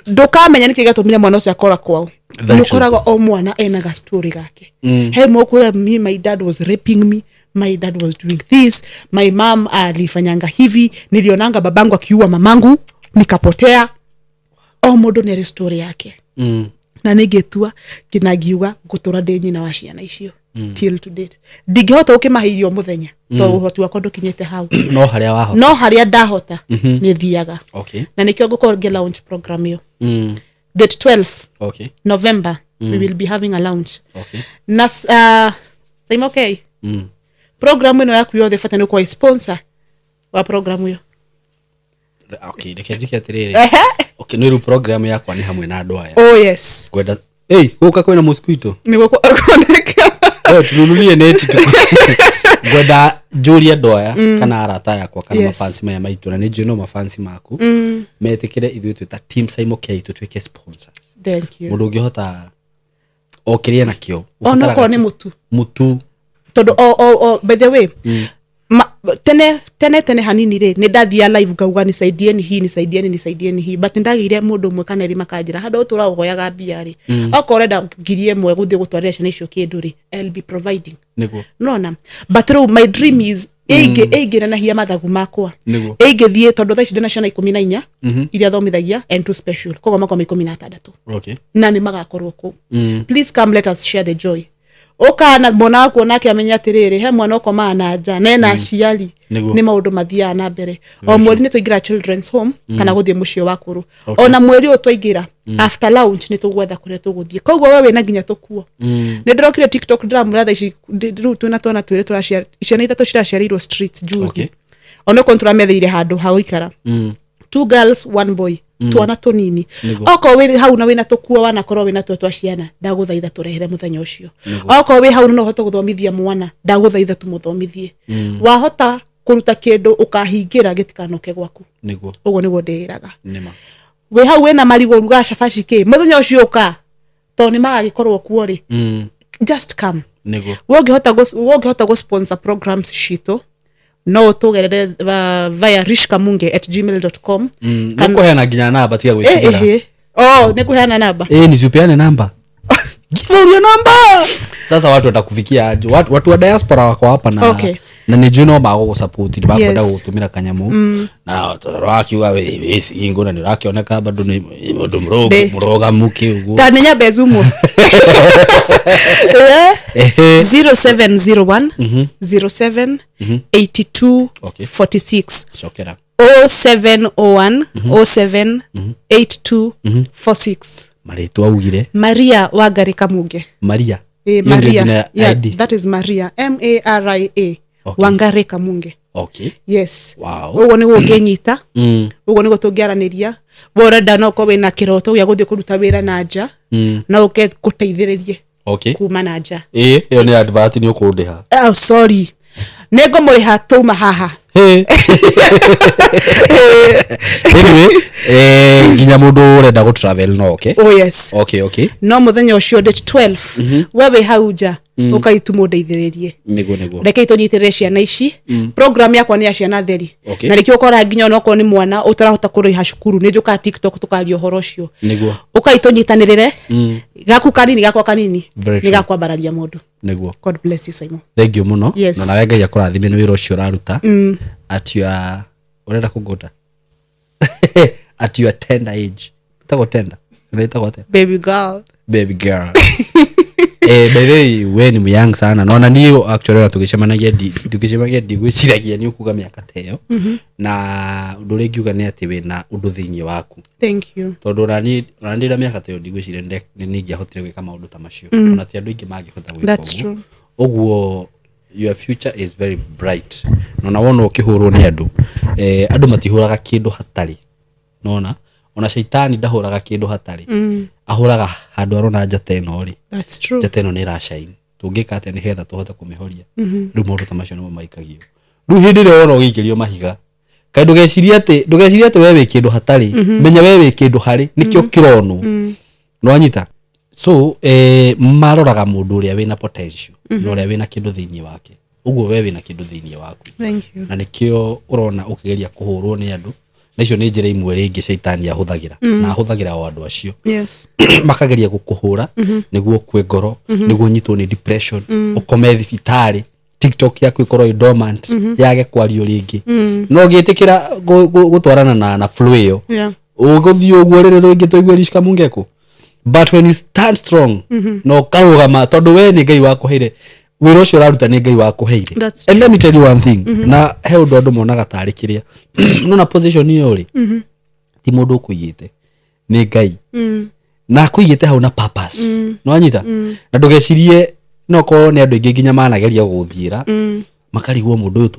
Ndukamenya nikigatumira mwana ucio akora kwao. Nukoraga o mwana enaga story gake. He mokura my dad was raping me. My dad was doing this. My mom alifanyanga hivi. Nilionanga babangu akiua mamangu nikapotea. Modo ni story yake. Na nigetua kinagiuga gutura denyi na waciana icio till to date. Digihota ukimahirio muthenya to uhoti wako ndukinyete hau. No haria ndahota ni thiaga. Okay. Na nikio ngukorge launch program yo. Date 12. Okay. November we will be having a launch. Okay. Nas SYMO okay. Programu ino yaku yothe fatani kwa sponsor wa programu yo. Okay, reke njike atiriri. Okay, no program yakwa ni hamwe na andu aya. Oh yes. Kwenda guka kwina mosquito. Ni kuoneka. Tununulie neti tu. Gwenda Julia Doya kana arata yakwa kana mafansi maya maitu na nije no mafansi maku. Metikire ithuĩ twita team SYMO K tutwike sponsors. Thank you. Mundu ngihota okiria nakio. Ono ko ni mutu. Todo by the way. Tene hanini re ni ndathia live ngauga nisaidieni hii but ndagire mundu umwe kana ri makanjira hado utura uhoyaga mbia ri okorenda ngirie mwe guthie gutwarira ciana icio kindu ri I'll be providing niguo nona but my dream is eigira na hiya mathagu makwa eigithie tondu thaici ndina ciana 14 iria thomithagia and too special kogo makwa 16 okay na ni magakorwo ku please come let us share the joy okana bona kuona kiamenya atiriri he mwana okoma na nja nena ciari ni maundu mathia na mbere o mweri ni tuingira children's home kana guthie mucio wakuru ona mweri o twaingira after lunch ni tugwetha kure tuguthie koguo wewe na nginya tukuo ni ndirokire TikTok drama ratha ici riu tuna twana twire turashare iciana itatu cirasharirwo street juice ona kontra metheire handu ha guikara 2 girls 1 boy twana tunini oko we hau na wina tukua wana korwo wina twa ciana ndaguthaitha turehere muthenya ucio oko we hau no hoto guthomithia mwana ndaguthaitha tumuthomithie wahota kuruta kindu ukahingira gitikanoke gwaku niguo ugo niguo ndiraga nima we hau wena marigo ruga shafashi ke muthenya ucio uka to ni magagikorwo kuo ri just come niguo wogihota go sponsor programs shito no tugerere via rishkamunge@gmail.com kuheana nginya namba tiga gwitigira ni kuheana namba ni siupeane namba Uria namba sasa watu watakufikia aje watu wa diaspora wako hapa na na ni juno bago go support ni bako da gutumira kanyamu na Rwake wewe ingo na nirakioneka bado ni muroga muki ugo tanenya bezumo 0701 07 82 46 shokera 0701 07 82 46 Maritwa ugire Maria Wangari Kamunge Maria Maria that is Maria Maria Wangari Kamunge okay yes wow ugo ni gukenyita ugo ni gutungiaraniria borada no ko wina kiroto ya guthie kuruta wira na nja na uke kuteithiririe okay kuma na nja iyo ni advert ni ukundiha oh sorry nego muriha tuma haha anyway nginya mundu urenda go travel no okay oh yes okay no muthenya ucio date 12 wewe hauja ukaitu ndeithiririe niguo reke itonyitirire ciana ici program yakwa ni ya ciana theri na reke ukora nginya onoko ni mwana utarahota kuriha cukuru ni njuka TikTok tukario horo ucio niguo ukaitonyitanirire gaku kanini gakwa kanini ni gakwa bararia mundu niguo God bless you Simon thank you muno na nawe ngai akurathime ni wira ucio raruta at your urenda kuguta at your tender age tago tender unaita baby girl by the way we ni young sana naona niyo actually tukicemanagia digwiciragia ni ukuga miaka teyo na undu rengiuga ni ati we na undu thiini waku thank you tondu ndira miaka teyo digwicire ni ningiahotire gwika maundu ta macio ona ti andu ingi mangihota gwika that's true oguo your future is very bright nona wona ukihurwo ni andu andu matihuraga kindu hatari nona ona shaitani ndahuraga kindu hatari ahuraga handu arona njateno ri that's true njateno ni rashine tungika ate ni hetha tuhota kumihoria ru mundu ta macio no maikagio ru hindi ro wona ugikirio mahiga kai ndugeciria ate wewe kindu hatari menya wewe kindu hari nikio kirono no anyita so maroraga mundu uria wina potential no uria wina kindu thiini wake uguo wewe wina kindu thiini waku thank you na nikio urona ukigeria kuhurwo ni andu na icio ni njira imwe ringi shaitani ahuthagira na ahuthagira o andu acio yes makageria gukuhura niguo kwe ngoro niguo nyitwo ni depression ukome thibitari TikTok yaku ikorwo dormant yage kwario ringi no gitikira gutwarana na flow iyo uguthio uguo rire ringi toigwe Rish Kamunge ku but when you stand strong no karugama tondu we ni ngai wakuheire wira ucio raruta ni ngai wakuheire and let me tell you one thing na he undu andu monaga tari kiria no na position iyo ri ti mundu kuiyite ni ngai na kuiyite hau na purpose no anyita na ndugecirie no ko ni andu ingi nginya manageria guthiira makarigwo mundu uyu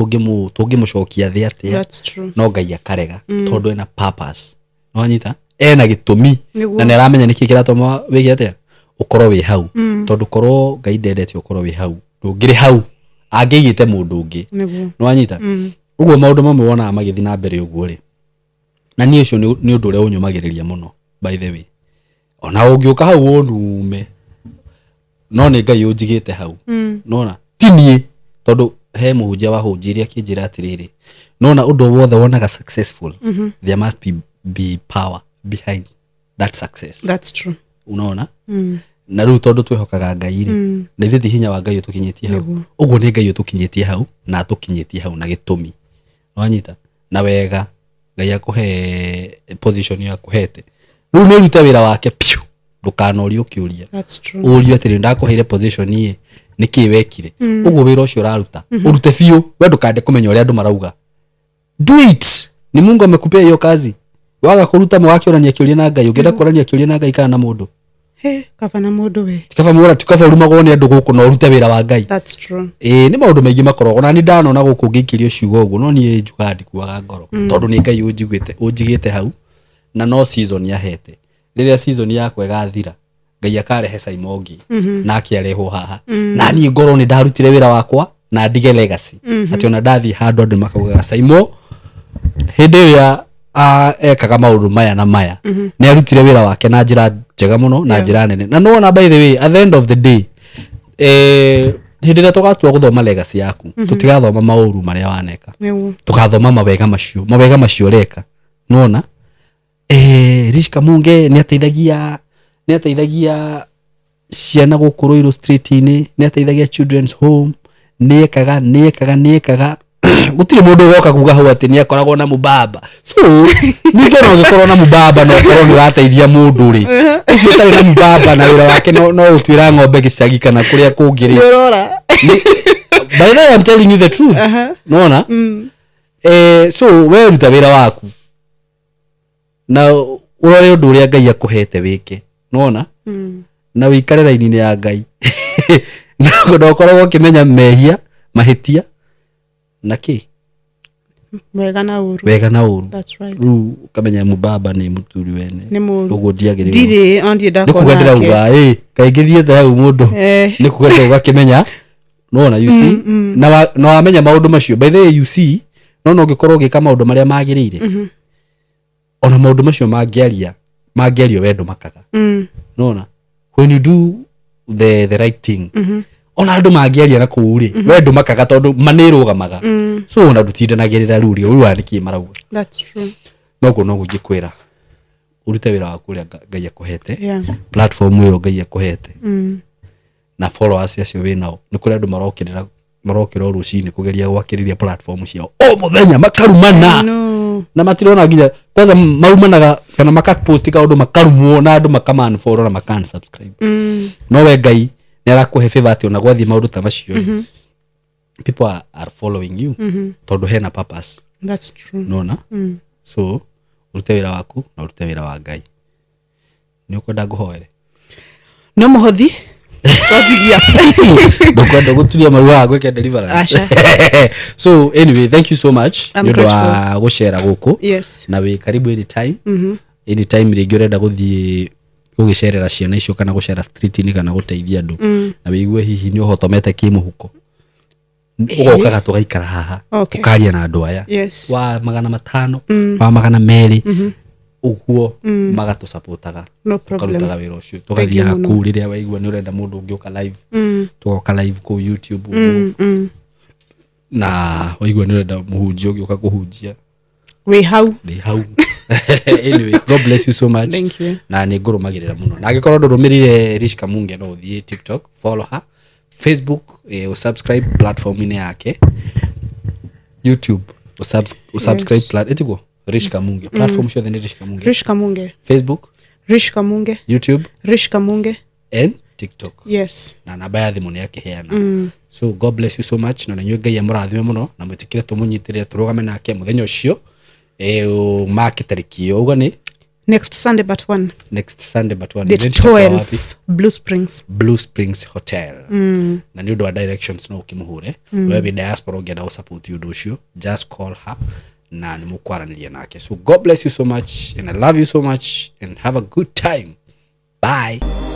tungimucokia thi atia. That's true. No Ngai akarega tondu ena purpose. No anyita ena gitumi na ne aramenya niki kiratoma wigi atia ukorwo wi hau tondu korwo Ngai ndendete ukorwo wi hau ndungiri hau angigite mundu ungi. No anyita uguo maundu mamwe wona magithi na mbere uguo ri na ni ucio ni undu uria unyumagiriria muno by the way. Ona ungiuka hau wonume no ni Ngai unjigite hau. Nona tinie tondu he muhunjia wa hunjiria kinjira atiriri nona undu wothe wonaga successful there must be power behind that success. That's true. Unaona na riu tondu twehokaga Ngai ri na ithithi hinya wa Ngai utukinyitie hau uguo ni Ngai utukinyitie hau na atukinyitie hau na gitumi. No anyita na wega Ngai akuhe position ya kuhete riu ni rute wira wake piu ndukanorio kiuria. That's true. Uria atiri ndakuheire position ye niki wekire uguo wira ucio uraruta urute biu we ndukande kumenya uria andu marauga. Do it. Ni Mungu amekupea hiyo kazi. Waga kuruta mwake urania kiuria na Ngai ungenda kurania kiuria na Ngai kana na mundu. Kava na mundu we. Tikava rumagwo ni andu guku no urute wira wa Ngai. That's true. Ni maundu maingi makoragwo na ni ndanona guku ngikirio ciugo uguo no ni njuga ndikuaga ngoro tondu ni Ngai unjigite hau na no season yahete. Riria season yakwa igathira Ngai akarehe SYMO ngi na akiarehwo haha na ni ngoro ni ndarutire wira wakwa na ndige legacy ati ona ndathi handu andu makauga SYMO hindi ya ekaga maundu maya na maya ni arutire wira wake na njira njega muno na njira nene na no na by the way at the end of the day hindi ria tugatua guthoma legacy yaku tutigathoma mauru maria waneka tugathoma mawega macio reka nona Rish Kamunge ni ateithagia ciana gukuru iro street ni ateithagia children's home ni ekaga gutire mundu woka kuga hau ati ni akoragwo na mubaba so ni ngero ngikorwo na mubaba no korwo ni rateithia mundu ri ucio tari na mubaba na wira wake no utwira ng'ombe gicagi kana kuria kungiri urora by the way I'm telling you the truth nona so we ruta wira waku na urore undu uria Ngai akuhete wike nona na wikare raini ya Ngai na ndokorwo ukimenya mehia mahitia na ki wega na uru. That's right. Kamenya mubaba ni muturi wene uguo ndiagirira ndire andi ndakona ndikugandira uga kaingithie tha u mundu nikugandira uga kimenya nona you see na wamenya maundu macio by the way you see no ngikorwo gika maundu maria magirire ona maundu macio mangiario wendo makaga nona when you do the right thing ona andu mangiaria na kuuri wendo makaga tondu manirugamaga so ona ndutindanagirira ruri uyu andiki marauga. That's true. No ngikwira urute wira waku uria Ngai akuhete platform iyo Ngai akuhete na followers acio winao ni kuri andu marokira rucini kugeria gwakiriria platform ciao o muthenya makarumana na matirona nginya kwanza marumanaga kana makapost kaundu makarumwo na andu makaman follow na makan subscribe no we Ngai ni arakuhe favor ati ona gwathi maundu ta macio people are following you tondu hena purpose. That's true. Nona so urute wira waku na urute wira wa Ngai ni ukwenda guhoere no muhothi twathia ndokwenda guturia maruha gweke deliverance. So anyway thank you so much ndio wa gushare guku na we karibu anytime ringi urenda guthie gugicerera ciana icio kana gucera street ni kana guteithia andu na wigue hihi ni uhotomete kimuhuko ugokaga tugaikara haha ukaria na andu aya wa 500 wa 200 uguo magatu supportaga tukarutaga wira ucio tugathia ku riria waigua ni urenda mundu ungiuka live tugoka live ku YouTube na waigua ni urenda muhunjia ungiuka kuhunjia we how anyway God bless you so much. Thank you. Na ni ngurumagirira muno na agikorwo ndurumirire Rish Kamunge no uthie TikTok follow her Facebook subscribe platform ine yake YouTube subscribe etiko Rish Kamunge platform show the Rish Kamunge Facebook Rish Kamunge YouTube Rish Kamunge and TikTok na namba ya thimu ni yake heana so God bless you so much na nyu Ngai amurathime muno na mutikire tumunyitirire turugame nake muthenya ucio market tariki uga ni next Sunday but one. Date 12 Blue Springs Hotel. Na nĩ ũndũ wa directions no ũkĩmũhũre wewe diaspora ũngĩenda support you ũcio, just call her na nĩ mũkwaranĩria nake. So God bless you so much and I love you so much and have a good time. Bye.